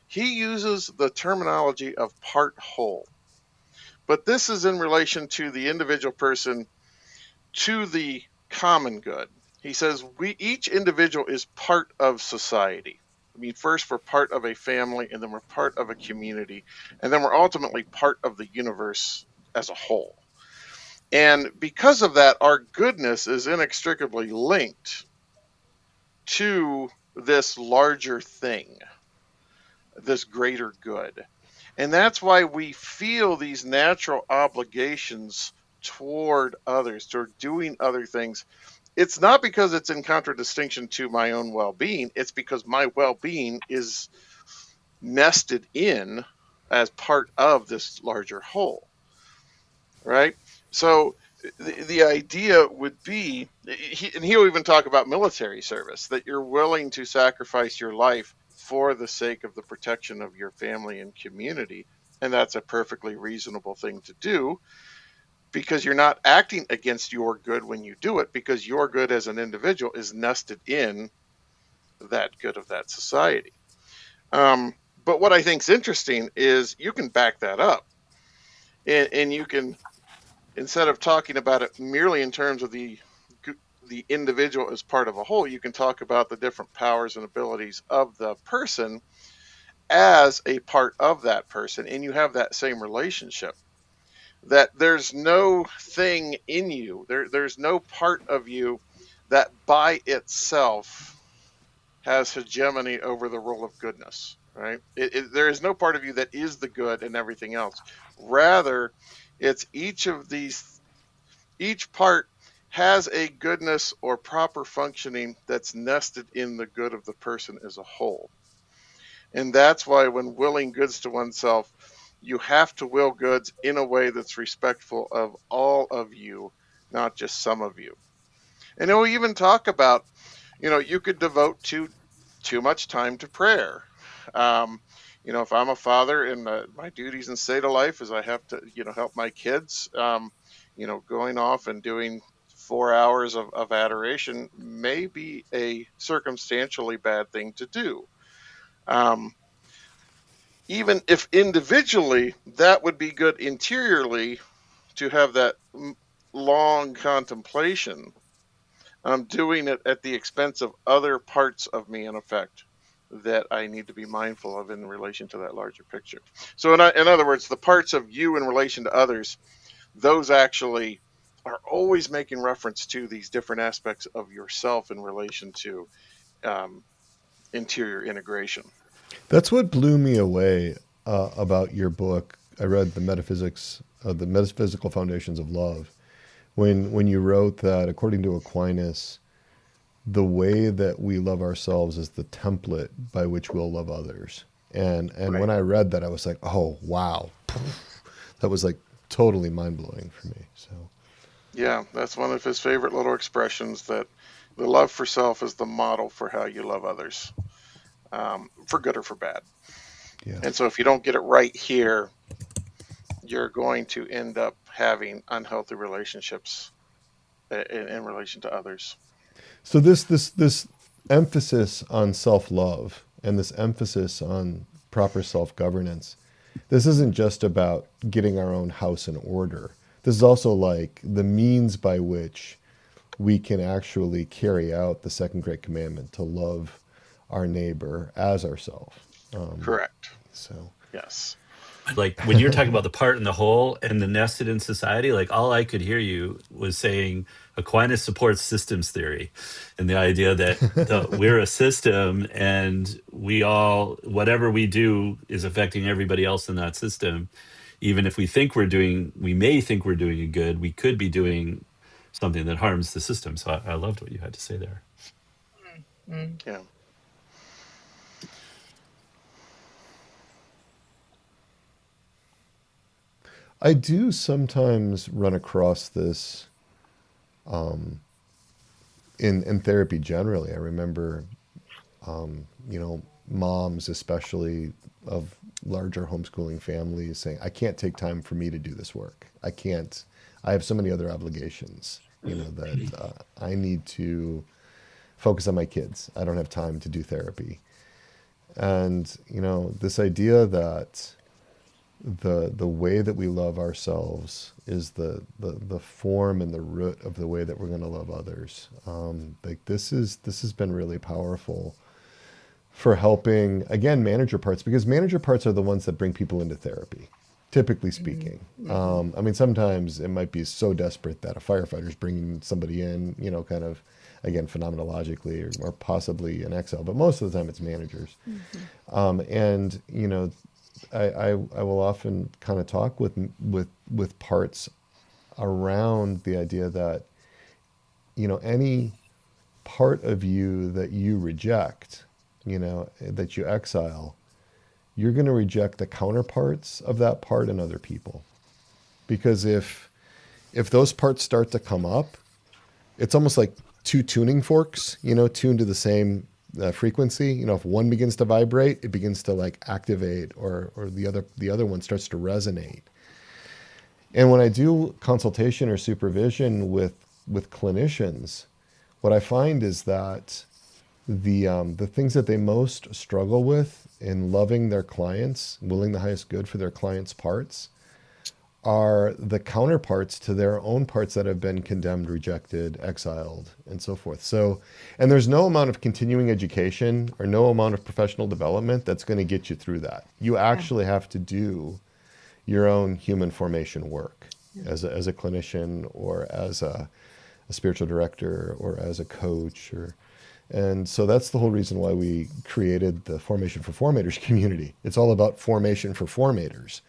he uses the terminology of part whole. But this is in relation to the individual person, to the common good. He says we each individual is part of society. I mean, first we're part of a family, and then we're part of a community, and then we're ultimately part of the universe as a whole. And because of that, our goodness is inextricably linked to this larger thing, this greater good. And that's why we feel these natural obligations toward others, toward doing other things. It's not because it's in contradistinction to my own well being, it's because my well being is nested in as part of this larger whole, right? So the idea would be, and he'll even talk about military service, that you're willing to sacrifice your life for the sake of the protection of your family and community. And that's a perfectly reasonable thing to do, because you're not acting against your good when you do it, because your good as an individual is nested in that good of that society. But what I think is interesting is you can back that up, and you can, instead of talking about it merely in terms of the individual as part of a whole, you can talk about the different powers and abilities of the person as a part of that person, and you have that same relationship. That there's no thing in you, there's no part of you that by itself has hegemony over the role of goodness, right? There is no part of you that is the good and everything else. Rather, it's each part has a goodness or proper functioning that's nested in the good of the person as a whole. And that's why when willing goods to oneself, you have to will goods in a way that's respectful of all of you, not just some of you. And he'll even talk about, you could devote too much time to prayer. Um, if I'm a father and my duties and state of life is I have to, help my kids, going off and doing 4 hours of adoration may be a circumstantially bad thing to do. Even if individually that would be good interiorly to have that long contemplation, I'm doing it at the expense of other parts of me, in effect, that I need to be mindful of in relation to that larger picture. So, in other words, the parts of you in relation to others, those actually are always making reference to these different aspects of yourself in relation to interior integration. That's what blew me away about your book. I read the metaphysical foundations of love. When you wrote that, according to Aquinas, the way that we love ourselves is the template by which we'll love others. And Right. when I read that, I was like, oh wow, that was like totally mind blowing for me. So Yeah, that's one of his favorite little expressions, that the love for self is the model for how you love others, for good or for bad. yeah. And so if you don't get it right here, you're going to end up having unhealthy relationships in relation to others. So this emphasis on self love and this emphasis on proper self governance, this isn't just about getting our own house in order. This is also like the means by which we can actually carry out the second great commandment to love our neighbor as ourselves. Correct. So Yes. Like when you're talking about the part and the whole and the nested in society, like all I could hear you was saying Aquinas supports systems theory and the idea that we're a system and we all, whatever we do is affecting everybody else in that system. Even if we may think we're doing a good, we could be doing something that harms the system. So I loved what you had to say there. Yeah. I do sometimes run across this in therapy generally. I remember, moms, especially of larger homeschooling families, saying, I can't take time for me to do this work. I can't, I have so many other obligations, that I need to focus on my kids. I don't have time to do therapy. And, this idea that the way that we love ourselves is the form and the root of the way that we're going to love others. Like this has been really powerful for helping, again, manager parts, because manager parts are the ones that bring people into therapy, typically speaking. I mean, sometimes it might be so desperate that a firefighter's bringing somebody in, kind of, again, phenomenologically or possibly in exile, but most of the time it's managers. And, I will often kind of talk with parts around the idea that, any part of you that you reject, that you exile, you're going to reject the counterparts of that part in other people. Because if those parts start to come up, it's almost like two tuning forks, tuned to the same frequency. If one begins to vibrate, it begins to like activate, or the other one starts to resonate. And when I do consultation or supervision with clinicians, what I find is that the things that they most struggle with in loving their clients, willing the highest good for their clients' parts, are the counterparts to their own parts that have been condemned, rejected, exiled, and so forth. So, and there's no amount of continuing education or no amount of professional development that's going to get you through that. You actually have to do your own human formation work as a clinician or as a spiritual director or as a coach. And so that's the whole reason why we created the Formation for Formators community. It's all about formation for formators,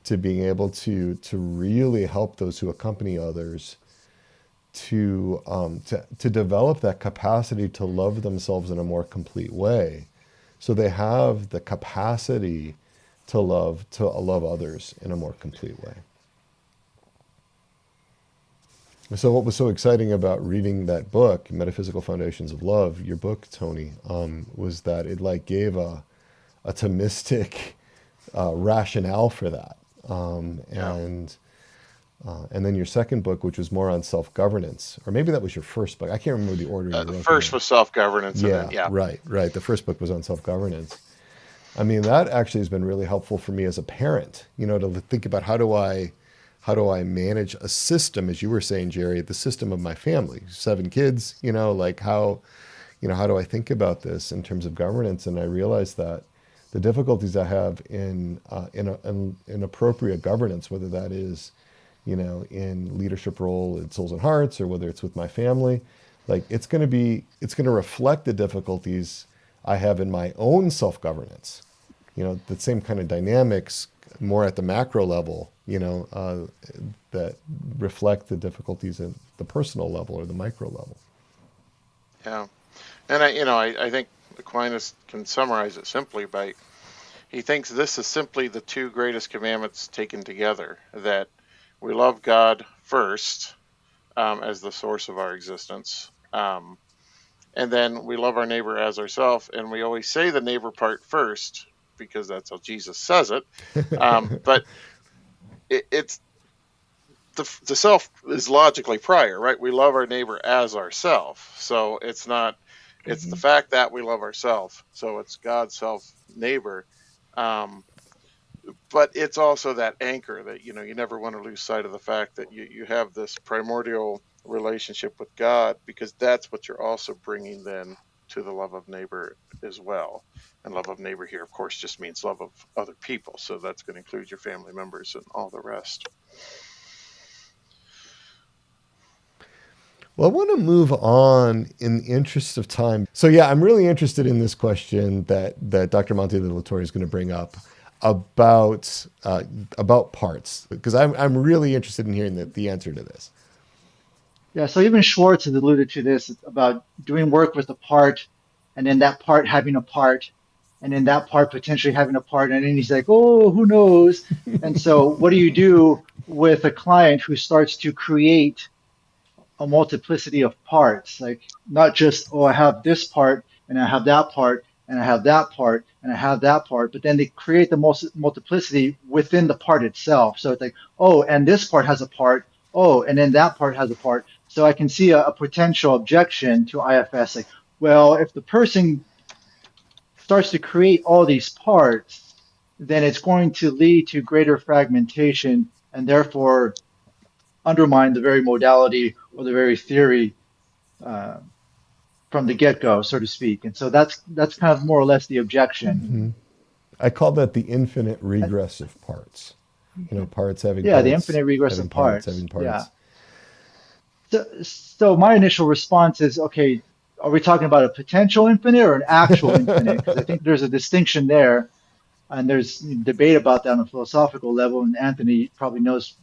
to being able to really help those who accompany others to develop that capacity to love themselves in a more complete way, so they have the capacity to love others in a more complete way. So what was so exciting about reading that book, Metaphysical Foundations of Love, your book, Tony, was that it like gave a Thomistic rationale for that. Yeah. And then your second book, which was more on self-governance, or maybe that was your first book. I can't remember the order you The wrote them first in. was self-governance, and then Yeah, yeah. right, right. The first book was on self-governance. I mean, that actually has been really helpful for me as a parent, to think about how do I manage a system, as you were saying, Gerry, the system of my family, 7 kids, like how do I think about this in terms of governance? And I realized that the difficulties I have in appropriate governance, whether that is, in leadership role in Souls and Hearts, or whether it's with my family, like it's going to reflect the difficulties I have in my own self-governance. The same kind of dynamics, more at the macro level, that reflect the difficulties at the personal level or the micro level. Yeah. And I think Aquinas can summarize it simply by, he thinks this is simply the 2 greatest commandments taken together, that we love God first, as the source of our existence, and then we love our neighbor as ourselves. And we always say the neighbor part first because that's how Jesus says it. But it's the self is logically prior, right? We love our neighbor as ourself. So it's not, it's the fact that we love ourselves. So it's God, self, neighbor. But it's also that anchor that, you never want to lose sight of the fact that you have this primordial relationship with God, because that's what you're also bringing then to the love of neighbor as well. And love of neighbor here, of course, just means love of other people. So that's going to include your family members and all the rest. Well, I want to move on in the interest of time. So yeah, I'm really interested in this question that Dr. Monty De La Torre is going to bring up about parts, because I'm really interested in hearing the answer to this. Yeah, so even Schwartz has alluded to this about doing work with a part, and then that part having a part, and then that part potentially having a part, and then he's like, oh, who knows? And so, what do you do with a client who starts to create a multiplicity of parts? Like, not just, oh, I have this part, and I have that part, and I have that part, and I have that part, but then they create the multiplicity within the part itself. So it's like, oh, and this part has a part, oh, and then that part has a part. So I can see a potential objection to IFS, like, well, if the person starts to create all these parts, then it's going to lead to greater fragmentation and therefore undermine the very modality or the very theory uh, from the get-go, so to speak. And so that's kind of more or less the objection. I call that the infinite regress of parts. Parts having Yeah, the parts, infinite regress having of parts, parts. having Yeah. parts. So my initial response is, okay, are we talking about a potential infinite or an actual infinite? Because I think there's a distinction there, and there's debate about that on a philosophical level, and Anthony probably knows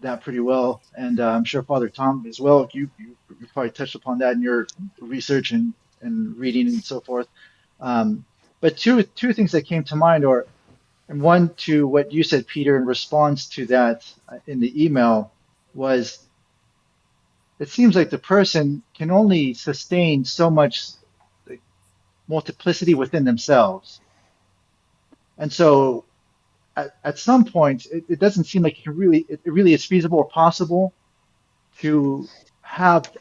that pretty well, and I'm sure Father Tom as well. You probably touched upon that in your research and reading and so forth. Um, but two things that came to mind, and one to what you said, Peter, in response to that in the email was, it seems like the person can only sustain so much like, multiplicity within themselves, and so at some point, it doesn't seem like it really is feasible or possible to have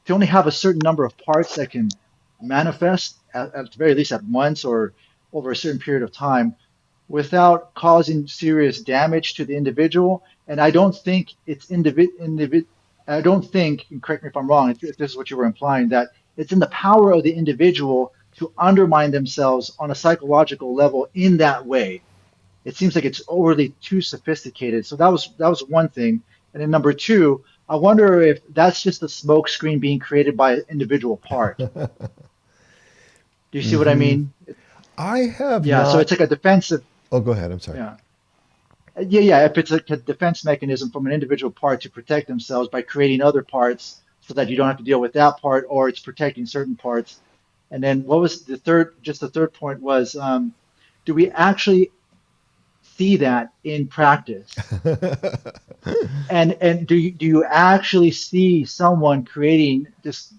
to only have a certain number of parts that can manifest at the very least at once or over a certain period of time without causing serious damage to the individual. And I don't think it's I don't think, and correct me if I'm wrong, if this is what you were implying, that it's in the power of the individual to undermine themselves on a psychological level in that way. It seems like it's overly too sophisticated. So that was one thing. And then number two, I wonder if that's just a smoke screen being created by an individual part. Do you see what I mean? I have Yeah. So not. it's like a defensive. Oh, go ahead. I'm sorry. Yeah. Yeah. If it's like a defense mechanism from an individual part to protect themselves by creating other parts so that you don't have to deal with that part, or it's protecting certain parts. And then what was the third? Just the third point was, do we actually see that in practice? And do you actually see someone creating this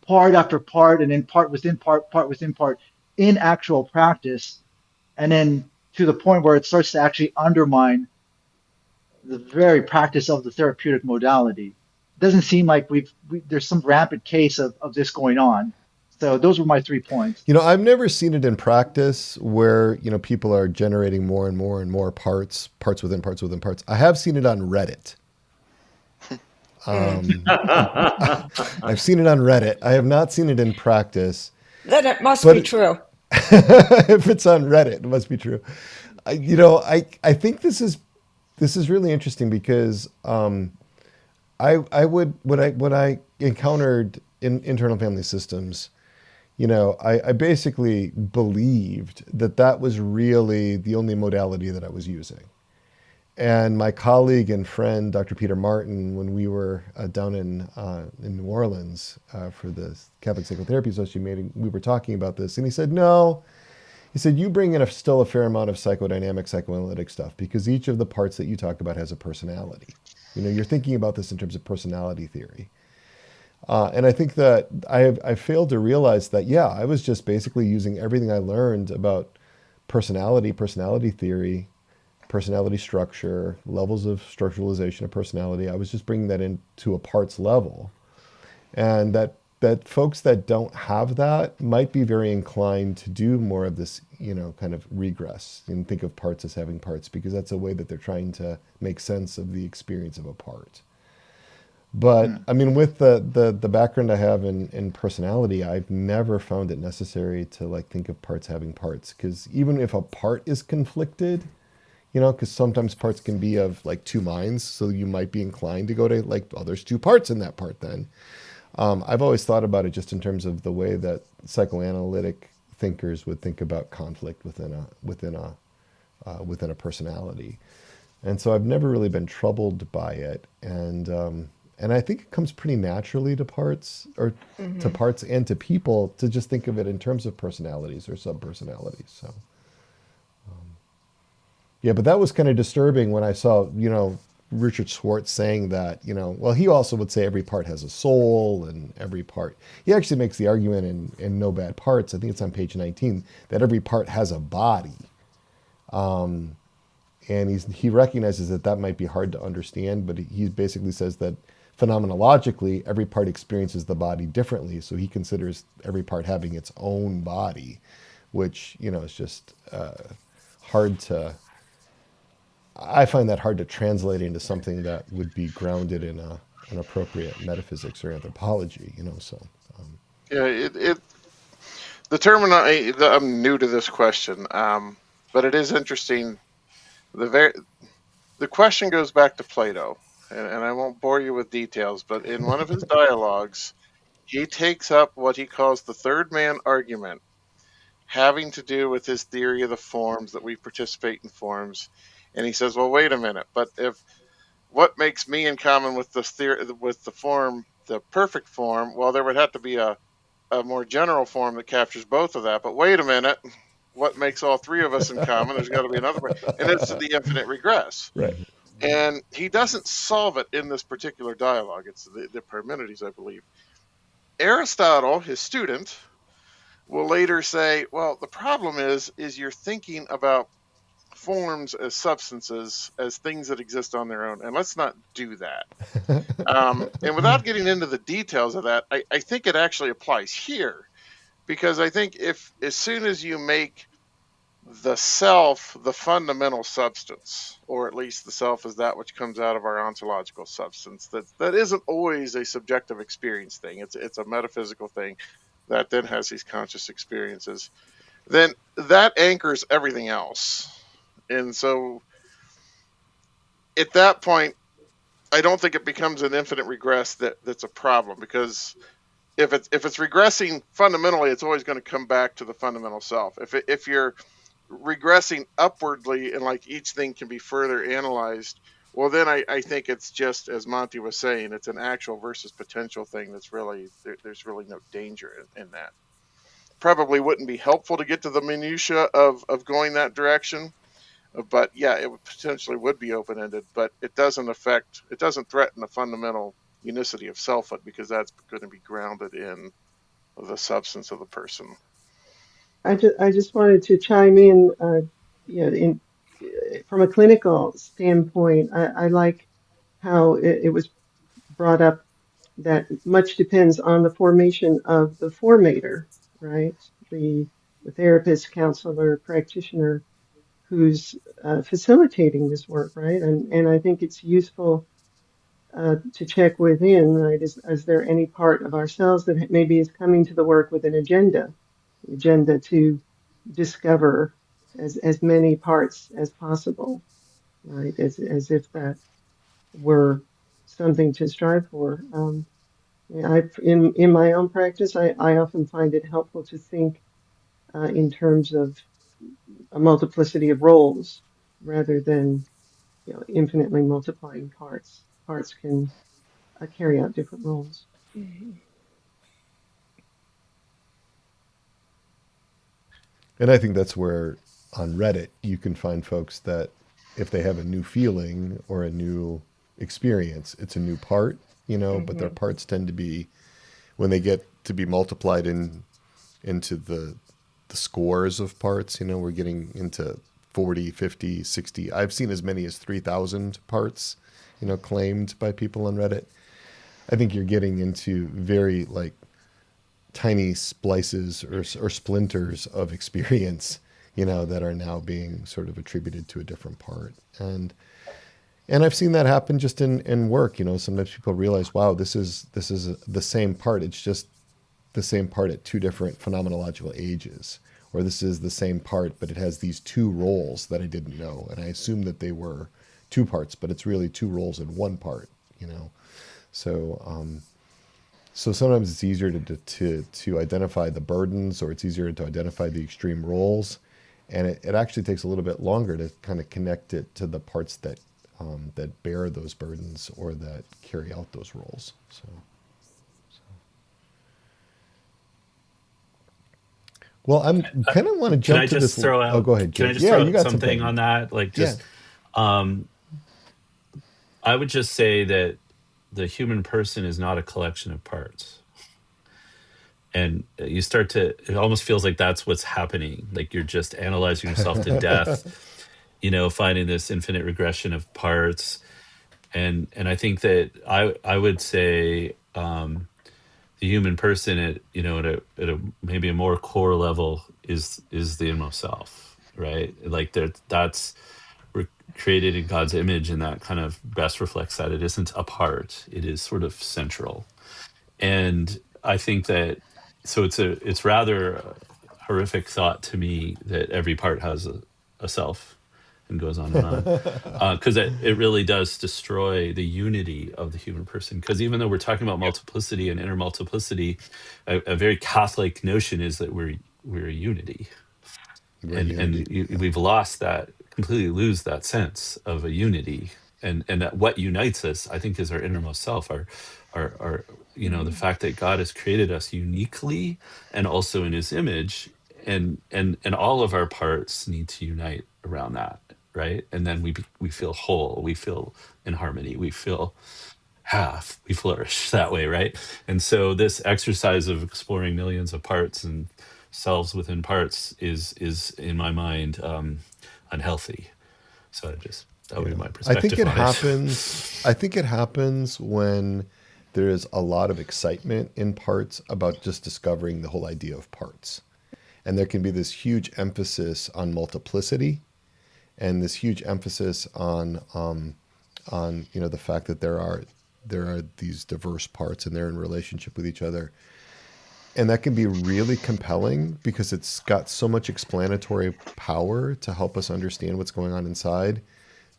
part after part and then part within part, part within part in actual practice? and then to the point where it starts to actually undermine the very practice of the therapeutic modality. It doesn't seem like there's some rampant case of this going on. So those were my 3 points. I've never seen it in practice where, people are generating more and more and more parts within parts within parts. I have seen it on Reddit. I've seen it on Reddit. I have not seen it in practice. Then it must be But true. if it's on Reddit, it must be true. I think this is really interesting because I would when I encountered in internal family systems, I basically believed that was really the only modality that I was using. And my colleague and friend, Dr. Peter Martin, when we were down in New Orleans for the Catholic Psychotherapy Association meeting, we were talking about this, and he said, no. He said, you bring in still a fair amount of psychodynamic, psychoanalytic stuff because each of the parts that you talk about has a personality. You're thinking about this in terms of personality theory. And I think that I failed to realize that, I was just basically using everything I learned about personality theory, personality structure, levels of structuralization of personality. I was just bringing that into a parts level. And that folks that don't have that might be very inclined to do more of this, kind of regress and think of parts as having parts because that's a way that they're trying to make sense of the experience of a part. But I mean, with the background I have in personality, I've never found it necessary to think of parts having parts because even if a part is conflicted, because sometimes parts can be of two minds, so you might be inclined to go to there's two parts in that part then. I've always thought about it just in terms of the way that psychoanalytic thinkers would think about conflict within a personality, and so I've never really been troubled by it, and I think it comes pretty naturally to parts to parts and to people to just think of it in terms of personalities or subpersonalities. So, yeah, but that was kind of disturbing when I saw Richard Schwartz saying that, well, he also would say every part has a soul and every part. He actually makes the argument in No Bad Parts, I think it's on page 19, that every part has a body. And he recognizes that might be hard to understand, but he basically says that phenomenologically, every part experiences the body differently. So he considers every part having its own body, which, is just hard to... I find that hard to translate into something that would be grounded in an appropriate metaphysics or anthropology, So, Yeah, the terminology. I'm new to this question, but it is interesting. The question goes back to Plato, and I won't bore you with details, but in one of his dialogues, he takes up what he calls the third man argument, having to do with his theory of the forms, that we participate in forms. And he says, well, wait a minute, but if what makes me in common with this theory, with the form, the perfect form, well, there would have to be a more general form that captures both of that. But wait a minute, what makes all three of us in common? There's got to be another way. And it's the infinite regress. right. And he doesn't solve it in this particular dialogue. It's the Parmenides, I believe. Aristotle, his student, will later say, well, the problem is you're thinking about forms as substances, as things that exist on their own, and let's not do that. And without getting into the details of that, I think it actually applies here, because I think if as soon as you make the self the fundamental substance, or at least the self is that which comes out of our ontological substance, that isn't always a subjective experience thing. It's a metaphysical thing that then has these conscious experiences. Then that anchors everything else. And so at that point, I don't think it becomes an infinite regress that's a problem, because if it's regressing fundamentally, it's always going to come back to the fundamental self. If you're regressing upwardly and each thing can be further analyzed, well, then I think it's just, as Monty was saying, it's an actual versus potential thing that's really, there's really no danger in that. Probably wouldn't be helpful to get to the minutia of going that direction. But yeah, it potentially would be open-ended, but it doesn't threaten the fundamental unicity of selfhood, because that's going to be grounded in the substance of the person. I just wanted to chime in, in from a clinical standpoint, I like how it was brought up that much depends on the formation of the formator, right? The the therapist, counselor, practitioner who's facilitating this work, right? And I think it's useful to check within, right? Is there any part of ourselves that maybe is coming to the work with an agenda to discover as many parts as possible, right? As if that were something to strive for. In my own practice, I often find it helpful to think in terms of a multiplicity of roles rather than infinitely multiplying parts. Parts can carry out different roles. Mhm. And I think that's where on Reddit you can find folks that if they have a new feeling or a new experience, it's a new part, but their Mhm. parts tend to be when they get to be multiplied into the scores of parts, we're getting into 40, 50, 60. I've seen as many as 3,000 parts, claimed by people on Reddit. I think you're getting into very like tiny splices or splinters of experience, that are now being sort of attributed to a different part. And I've seen that happen just in work. Sometimes people realize, wow, this is the same part. It's just the same part at two different phenomenological ages. Or this is the same part, but it has these two roles that I didn't know. And I assumed that they were two parts, but it's really two roles in one part. So so sometimes it's easier to identify the burdens, or it's easier to identify the extreme roles, and it actually takes a little bit longer to kind of connect it to the parts that bear those burdens or that carry out those roles. So, well, I'm Uh, kind of want to can jump I to just this. throw Oh, out? go ahead, Can I Gerry. just Yeah, throw you out got something something. on that? Like, Yeah. just I would just say that the human person is not a collection of parts. And you start to, it almost feels like that's what's happening. Like you're just analyzing yourself to death, finding this infinite regression of parts. And I think that I would say the human person at at a maybe a more core level is the inmost self, right? Like that's we're created in God's image, and that kind of best reflects that it isn't a part; it is sort of central. And I think that so it's rather a horrific thought to me that every part has a self and goes on and on, because it really does destroy the unity of the human person. Because even though we're talking about multiplicity and intermultiplicity, a very Catholic notion is that we're a unity, We're and unity. Yeah. we've lost that, completely lose that sense of a unity. And that what unites us, I think, is our innermost self, our the Mhm. fact that God has created us uniquely and also in his image, and all of our parts need to unite around that, right? And then we feel whole, we feel in harmony, we feel half, we flourish that way, right? And so this exercise of exploring millions of parts and selves within parts is in my mind unhealthy. So that would be Yeah. my I think perspective it on it. happens. I think it happens when there is a lot of excitement in parts about just discovering the whole idea of parts. And there can be this huge emphasis on multiplicity and this huge emphasis on the fact that there are these diverse parts and they're in relationship with each other. And that can be really compelling because it's got so much explanatory power to help us understand what's going on inside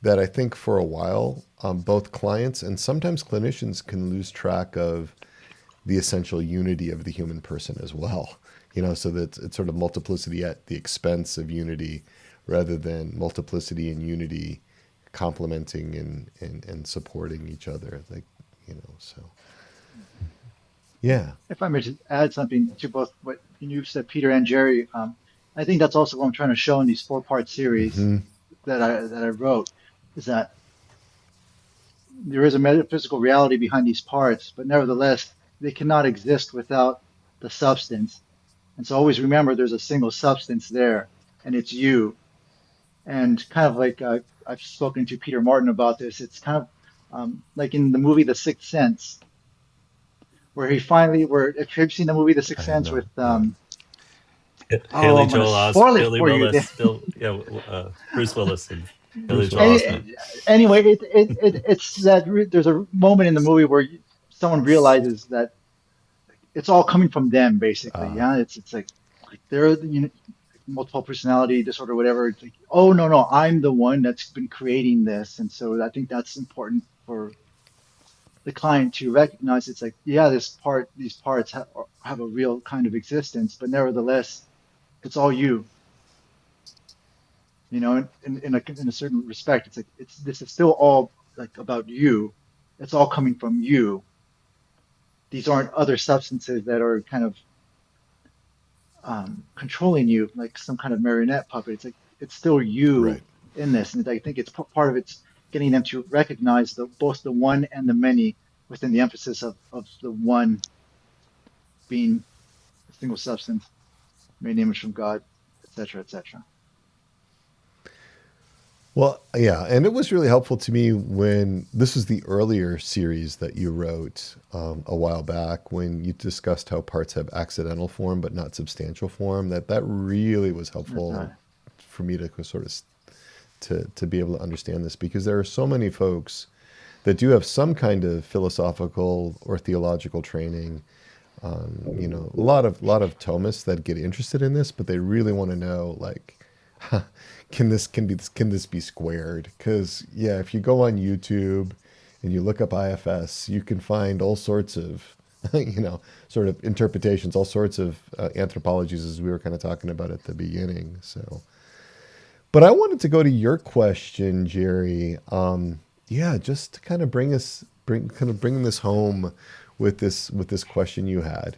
that I think for a while, both clients and sometimes clinicians can lose track of the essential unity of the human person as well. So that it's sort of multiplicity at the expense of unity rather than multiplicity and unity complementing and supporting each other. So yeah. If I may just add something to both what you said, Peter and Gerry, I think that's also what I'm trying to show in these four-part series Hmm. that I wrote, is that there is a metaphysical reality behind these parts, but nevertheless, they cannot exist without the substance. And so always remember there's a single substance there, and it's you. And kind of like I've spoken to Peter Martin about this, it's kind of like in the movie The Sixth Sense, where if you've seen the movie The I Sixth have Sense with, not. Yeah. oh, Haley I'm going to Joel spoil it Billy for you. Willis, Bruce Willis, and Haley Bruce Joel Willis. Any, Osment. anyway, it's that there's a moment in the movie where someone realizes that it's all coming from them, basically. Yeah, it's like they're multiple personality disorder, whatever. It's like, oh no, I'm the one that's been creating this, and so I think that's important for the client to recognize. It's like, yeah, these parts have a real kind of existence, but nevertheless, it's all you. In a certain respect, it's like this is still all like about you. It's all coming from you. These aren't other substances that are kind of controlling you like some kind of marionette puppet. It's like it's still you Right. in this, and I think it's part of it's getting them to recognize both the one and the many within the emphasis of the one being a single substance, made in the image from God, etc., etc. Well, yeah, and it was really helpful to me when this is the earlier series that you wrote a while back when you discussed how parts have accidental form but not substantial form. That really was That's helpful for me to sort of to be able to understand this because there are so many folks that do have some kind of philosophical or theological training. A lot of Thomists that get interested in this, but they really want to know like can this be squared? Because yeah, if you go on YouTube and you look up IFS, you can find all sorts of sort of interpretations, all sorts of anthropologies, as we were kind of talking about at the beginning. So, but I wanted to go to your question, Gerry. Yeah, just to kind of bring this home with this question you had.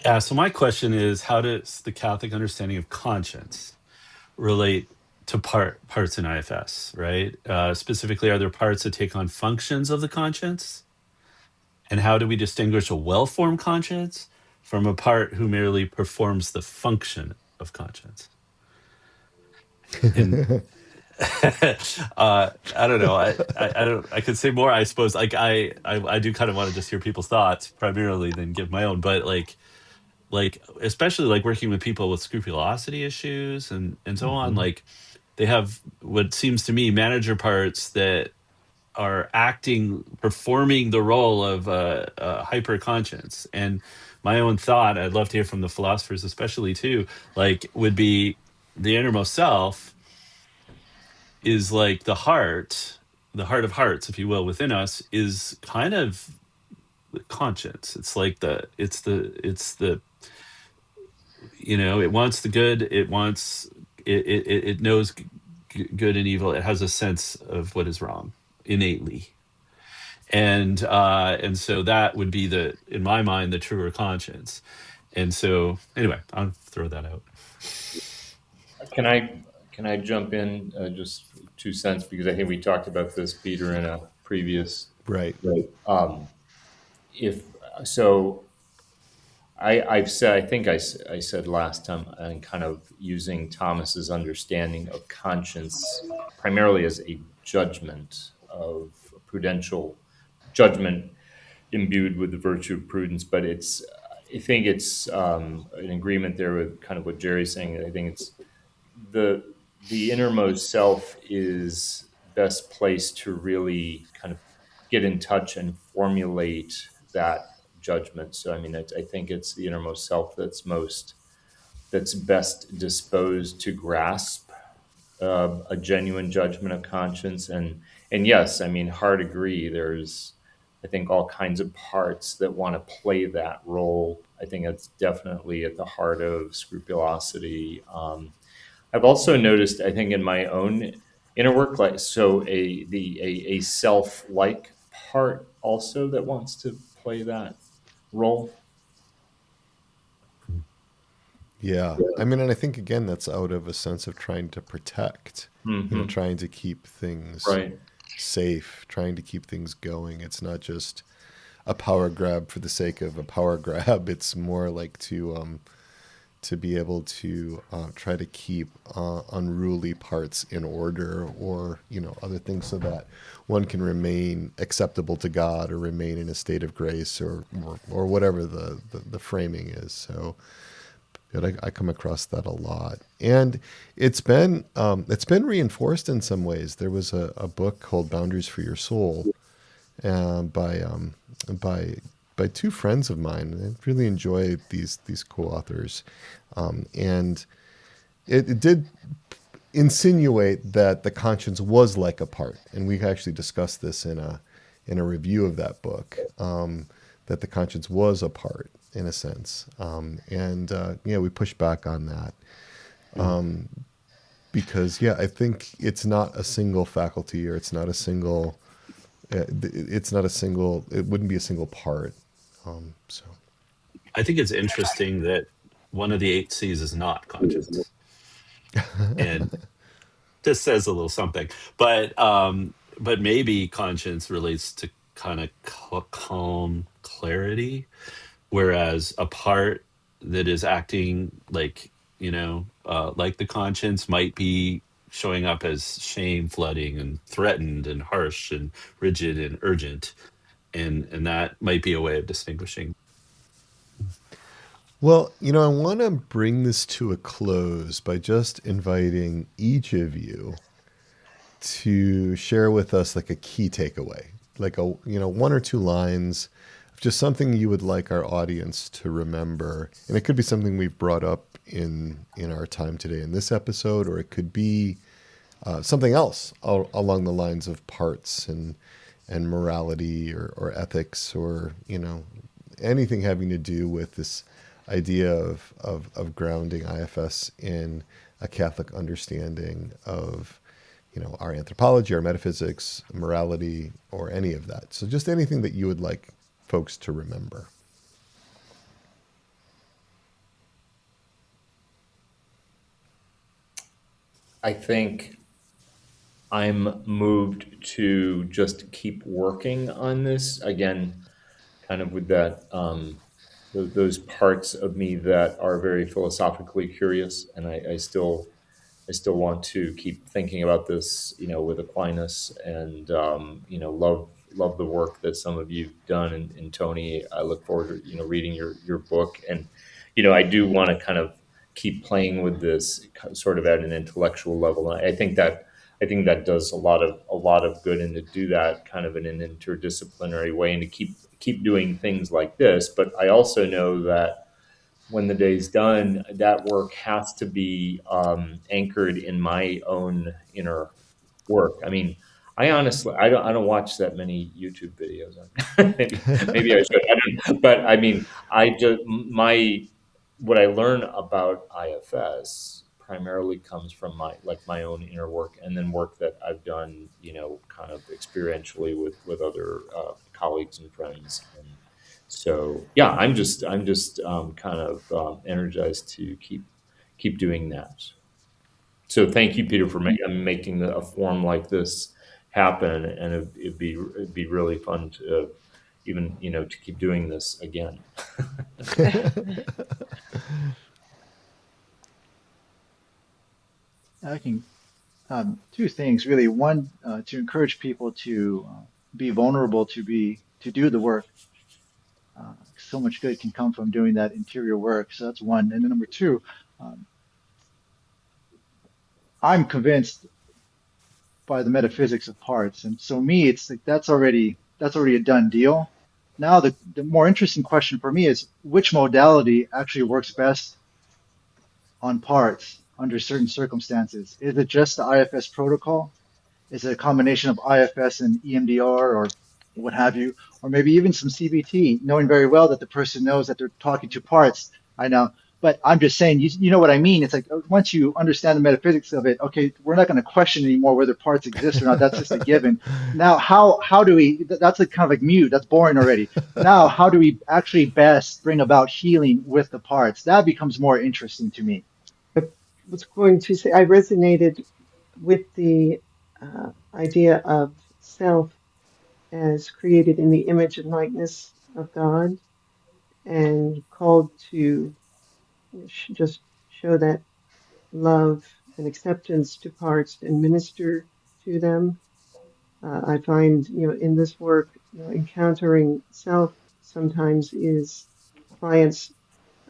Yeah. So my question is, how does the Catholic understanding of conscience relate to parts in IFS? Right. Specifically, are there parts that take on functions of the conscience? And how do we distinguish a well-formed conscience from a part who merely performs the function of conscience? And I don't know. I don't. I could say more. I suppose. Like I do kind of want to just hear people's thoughts primarily, than give my own. But like especially like working with people with scrupulosity issues and so on. Hmm. Like they have what seems to me manager parts that are performing the role of hyper conscience. And my own thought, I'd love to hear from the philosophers, especially too, like would be the innermost self is like the heart of hearts, if you will, within us is kind of the conscience. It's like it's the it wants the good. It wants it knows good and evil. It has a sense of what is wrong innately. And so that would be in my mind, the truer conscience. And so anyway, I'll throw that out. Can I jump in just 2 cents because I think we talked about this, Peter, in a previous. Right. Right. If so, I've said, I think I said last time, and kind of using Thomas's understanding of conscience primarily as a judgment of prudential judgment imbued with the virtue of prudence, but I think it's an agreement there with kind of what Gerry's saying. I think it's the the innermost self is best placed to really kind of get in touch and formulate that judgment. So I mean, I think it's the innermost self that's best disposed to grasp a genuine judgment of conscience. And yes, I mean, hard agree. There's, I think, all kinds of parts that want to play that role. I think that's definitely at the heart of scrupulosity. I've also noticed, I think, in my own inner work, like so, a self like part also that wants to play that role. Yeah. I mean, and I think again that's out of a sense of trying to protect, Hmm. trying to keep things Right. safe, trying to keep things going. It's not just a power grab for the sake of a power grab. It's more like to be able to try to keep unruly parts in order, or other things, so that one can remain acceptable to God, or remain in a state of grace, or whatever the framing is. So, but I come across that a lot, and it's been reinforced in some ways. There was a book called Boundaries for Your Soul, by by two friends of mine. I really enjoy these co-authors, and it did insinuate that the conscience was like a part, and we actually discussed this in a review of that book, that the conscience was a part in a sense, and we pushed back on that, because I think it's not a single faculty, or it's not a single. It wouldn't be a single part. So I think it's interesting that one of the eight C's is not conscience, and this says a little something. But maybe conscience relates to kind of calm clarity, whereas a part that is acting like like the conscience might be showing up as shame flooding and threatened and harsh and rigid and urgent, and that might be a way of distinguishing. well, I want to bring this to a close by just inviting each of you to share with us like a key takeaway, like a one or two lines of just something you would like our audience to remember. And it could be something we've brought up in our time today in this episode, or it could be something else along the lines of parts and morality, or ethics, or anything having to do with this idea of grounding IFS in a Catholic understanding of our anthropology, our metaphysics, morality, or any of that. So just anything that you would like folks to remember. I think I'm moved to just keep working on this again, kind of with that those parts of me that are very philosophically curious, and I still want to keep thinking about this, with Aquinas, and love the work that some of you've done, and Tony, I look forward to reading your book, and I do want to kind of keep playing with this sort of at an intellectual level. And I think that does a lot of good, and to do that kind of in an interdisciplinary way, and to keep doing things like this. But I also know that when the day's done, that work has to be anchored in my own inner work. I mean, I honestly, I don't watch that many YouTube videos. Maybe I should, but I mean, what I learn about IFS primarily comes from my own inner work, and then work that I've done, kind of experientially with other colleagues and friends. And so, yeah, I'm just kind of energized to keep doing that. So thank you, Peter, for making a forum like this happen, and it'd be really fun to even to keep doing this again. I can two things really. One, to encourage people to be vulnerable, to do the work. So much good can come from doing that interior work. So that's one. And then number two, um, I'm convinced by the metaphysics of parts, and so me, it's like that's already a done deal. Now the more interesting question for me is which modality actually works best on parts under certain circumstances. Is it just the IFS protocol? Is it a combination of IFS and EMDR, or what have you? Or maybe even some CBT, knowing very well that the person knows that they're talking to parts. I know, but I'm just saying, you know what I mean? It's like once you understand the metaphysics of it, okay, we're not going to question anymore whether parts exist or not. That's just a given. Now, how do we, that's like kind of like mute, that's boring already. Now, how do we actually best bring about healing with the parts? That becomes more interesting to me. I was going to say I resonated with the idea of self as created in the image and likeness of God and called to just show that love and acceptance to parts and minister to them. I find, in this work, encountering self sometimes is clients'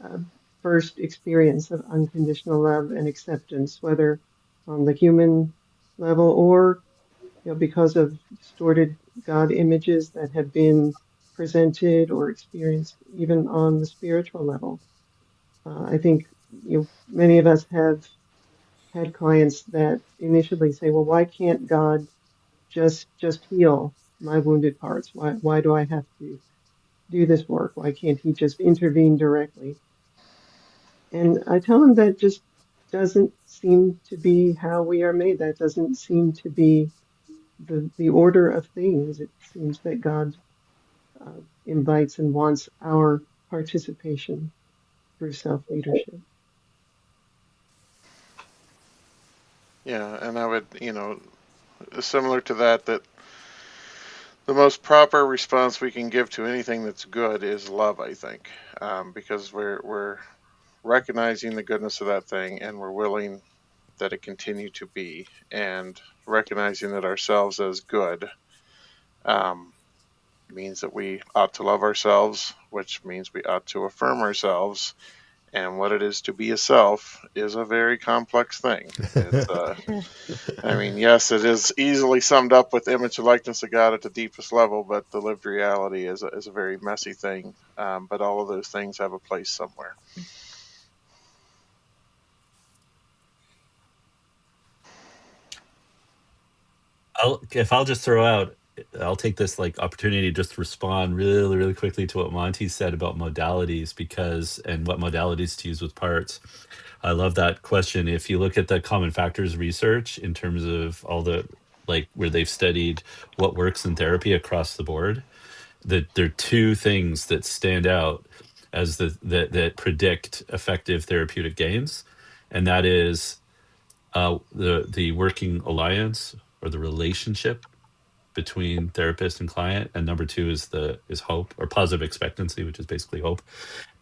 uh, first experience of unconditional love and acceptance, whether on the human level or, because of distorted God images that have been presented or experienced even on the spiritual level. I think, many of us have had clients that initially say, "Well, why can't God just heal my wounded parts? Why do I have to do this work? Why can't He just intervene directly?" And I tell them that just doesn't seem to be how we are made. That doesn't seem to be the order of things. It seems that God invites and wants our participation through self-leadership. Yeah, and I would, similar to that, that the most proper response we can give to anything that's good is love, I think, because we're recognizing the goodness of that thing and we're willing that it continue to be, and recognizing that ourselves as good um, means that we ought to love ourselves, which means we ought to affirm ourselves. And what it is to be a self is a very complex thing. It's I mean, yes, it is easily summed up with image and likeness of God at the deepest level, but the lived reality is a very messy thing. But all of those things have a place somewhere. If I'll just throw out, I'll take this like opportunity to just respond really, really quickly to what Monty said about modalities, because and what modalities to use with parts. I love that question. If you look at the common factors research in terms of all the like where they've studied what works in therapy across the board, that there are two things that stand out as that predict effective therapeutic gains, and that is the working alliance or the relationship between therapist and client, and number two is hope or positive expectancy, which is basically hope.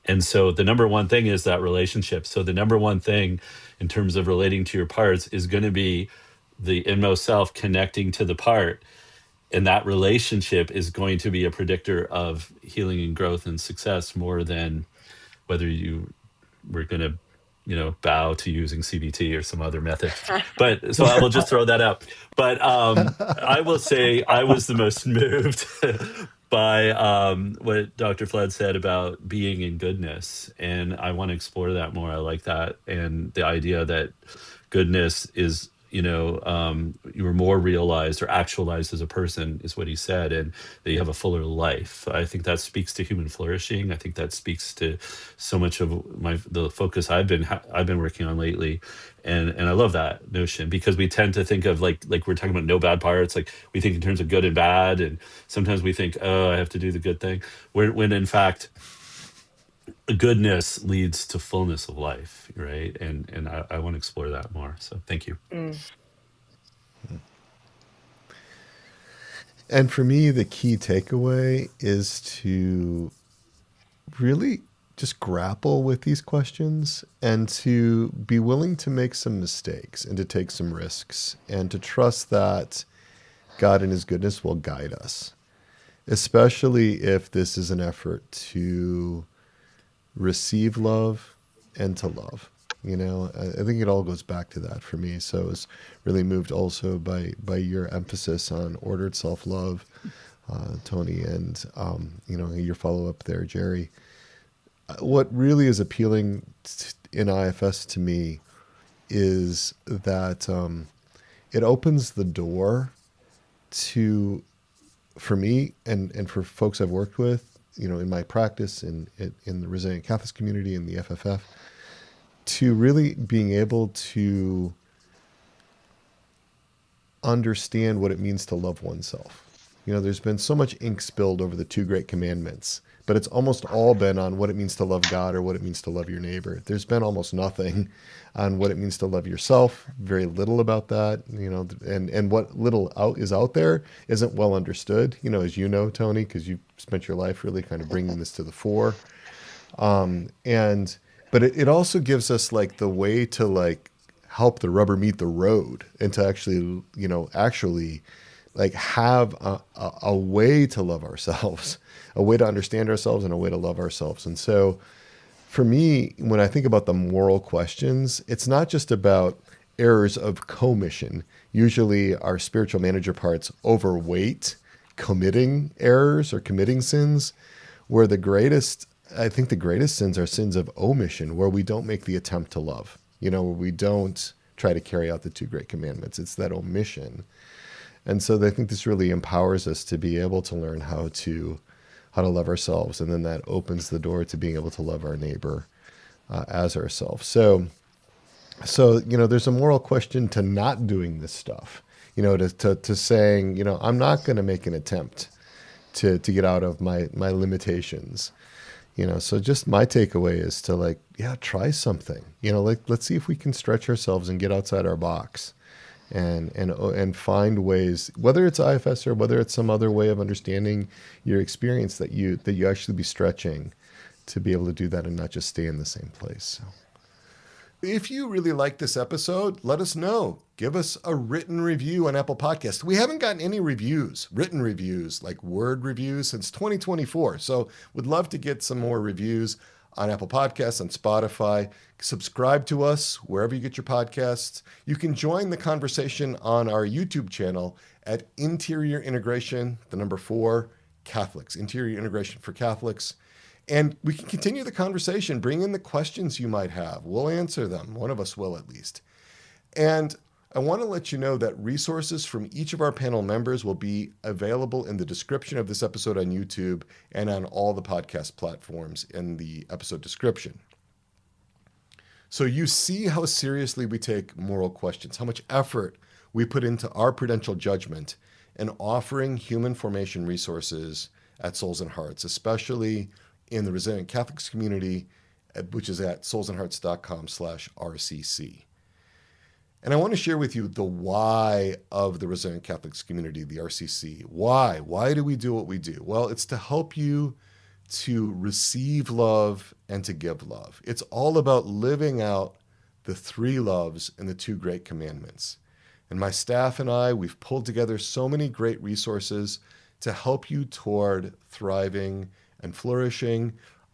And so the number one thing is that relationship. So the number one thing in terms of relating to your parts is going to be the inmost self connecting to the part, and that relationship is going to be a predictor of healing and growth and success more than whether you were going to bow to using CBT or some other method. But so I will just throw that out. But I will say I was the most moved by what Dr. Flood said about being in goodness, and I want to explore that more. I like that, and the idea that goodness is, you were more realized or actualized as a person, is what he said, and that you have a fuller life. I think that speaks to human flourishing. I think that speaks to so much of the focus I've been working on lately, and I love that notion, because we tend to think of like we're talking about no bad parts. Like we think in terms of good and bad, and sometimes we think, oh, I have to do the good thing, when in fact goodness leads to fullness of life, right? And I want to explore that more. So thank you. Mm. And for me, the key takeaway is to really just grapple with these questions and to be willing to make some mistakes and to take some risks and to trust that God in his goodness will guide us, especially if this is an effort to receive love and to love. I think it all goes back to that for me. So I was really moved also by your emphasis on ordered self-love, Tony, and your follow-up there, Gerry. What really is appealing in IFS to me is that it opens the door to, for me and for folks I've worked with, in my practice in the resilient Catholic community in the FFF, to really being able to understand what it means to love oneself. There's been so much ink spilled over the two great commandments, but it's almost all been on what it means to love God or what it means to love your neighbor. There's been almost nothing on what it means to love yourself. Very little about that, and what little is out there isn't well understood, as you know, Tony, because you've spent your life really kind of bringing this to the fore. But it also gives us like the way to like help the rubber meet the road and to actually, actually like have a way to love ourselves, a way to understand ourselves and a way to love ourselves. And so for me, when I think about the moral questions, it's not just about errors of commission. Usually our spiritual manager parts overweight committing errors or committing sins, where I think the greatest sins are sins of omission, where we don't make the attempt to love, where we don't try to carry out the two great commandments. It's that omission. And so I think this really empowers us to be able to learn how to love ourselves. And then that opens the door to being able to love our neighbor as ourselves. So, there's a moral question to not doing this stuff, to saying, I'm not going to make an attempt to get out of my limitations. So just my takeaway is to try something, let's see if we can stretch ourselves and get outside our box and find ways, whether it's IFS or whether it's some other way of understanding your experience, that you actually be stretching to be able to do that and not just stay in the same place. So if you really like this episode, let us know. Give us a written review on Apple Podcasts. We haven't gotten any written reviews, like word reviews, since 2024. So we'd love to get some more reviews on Apple Podcasts, on Spotify. Subscribe to us wherever you get your podcasts. You can join the conversation on our YouTube channel at Interior Integration, 4, Catholics, Interior Integration for Catholics. And we can continue the conversation. Bring in the questions you might have. We'll answer them. One of us will, at least. And I want to let you know that resources from each of our panel members will be available in the description of this episode on YouTube and on all the podcast platforms in the episode description. So you see how seriously we take moral questions, how much effort we put into our prudential judgment and offering human formation resources at Souls and Hearts, especially in the Resilient Catholics community, which is at soulsandhearts.com/RCC. And I want to share with you the why of the Resilient Catholics community, the RCC. Why? Why do we do what we do? Well, it's to help you to receive love and to give love. It's all about living out the 3 loves and the 2 great commandments. And my staff and I, we've pulled together so many great resources to help you toward thriving and flourishing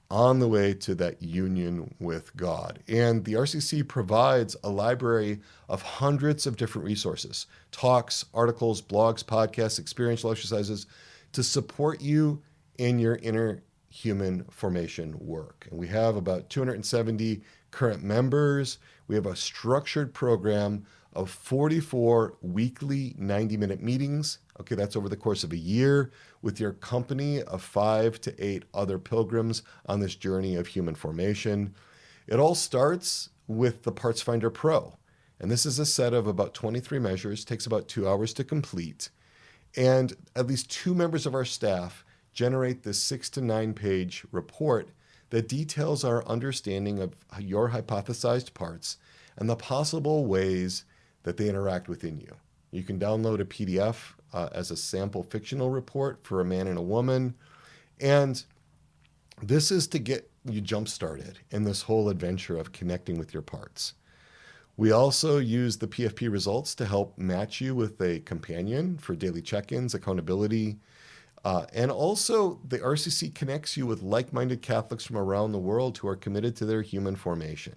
on the way to that union with God. And the RCC provides a library of hundreds of different resources, talks, articles, blogs, podcasts, experiential exercises to support you in your inner human formation work. And we have about 270 current members. We have a structured program of 44 weekly 90-minute meetings. Okay, that's over the course of a year with your company of 5 to 8 other pilgrims on this journey of human formation. It all starts with the Parts Finder Pro. And this is a set of about 23 measures, takes about 2 hours to complete. And at least 2 members of our staff generate this 6 to 9 page report that details our understanding of your hypothesized parts and the possible ways that they interact within you. You can download a PDF as a sample fictional report for a man and a woman. And this is to get you jump-started in this whole adventure of connecting with your parts. We also use the PFP results to help match you with a companion for daily check-ins, accountability, and also the RCC connects you with like-minded Catholics from around the world who are committed to their human formation.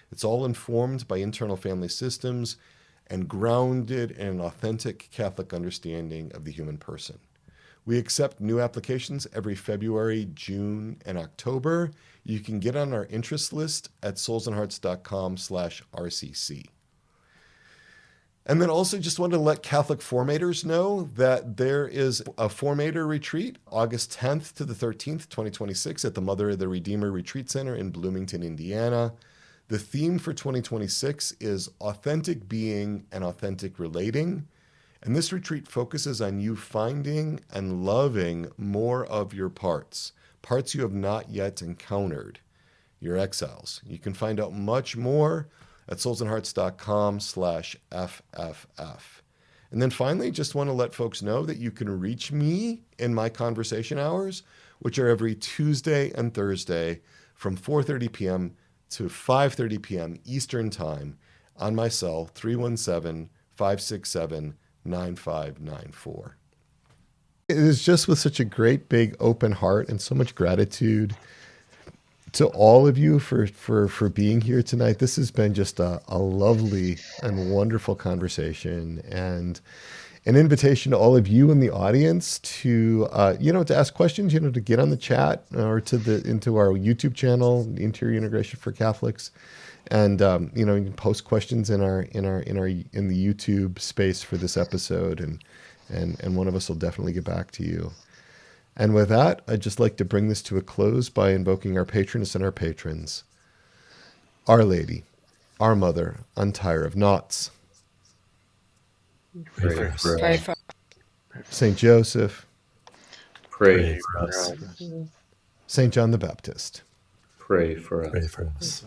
It's all informed by internal family systems and grounded in an authentic Catholic understanding of the human person. We accept new applications every February, June, and October. You can get on our interest list at soulsandhearts.com/RCC. And then also just wanted to let Catholic formators know that there is a formator retreat August 10th to the 13th, 2026 at the Mother of the Redeemer Retreat Center in Bloomington, Indiana. The theme for 2026 is authentic being and authentic relating. And this retreat focuses on you finding and loving more of your parts, parts you have not yet encountered, your exiles. You can find out much more at soulsandhearts.com/FFF. And then finally, just want to let folks know that you can reach me in my conversation hours, which are every Tuesday and Thursday from 4:30 p.m. to 5:30 p.m. Eastern Time on my cell, 317-567-9594. It is just with such a great, big, open heart and so much gratitude to all of you for being here tonight. This has been just a lovely and wonderful conversation, and an invitation to all of you in the audience to to ask questions, to get on the chat or into our YouTube channel, Interior Integration for Catholics, and you can post questions in the YouTube space for this episode, and one of us will definitely get back to you. And with that, I'd just like to bring this to a close by invoking our patroness and our patrons. Our Lady, our Mother, Untier of Knots. Pray for us. Pray for Saint Joseph, Pray for us. Saint John the Baptist. Pray for us. Pray for us.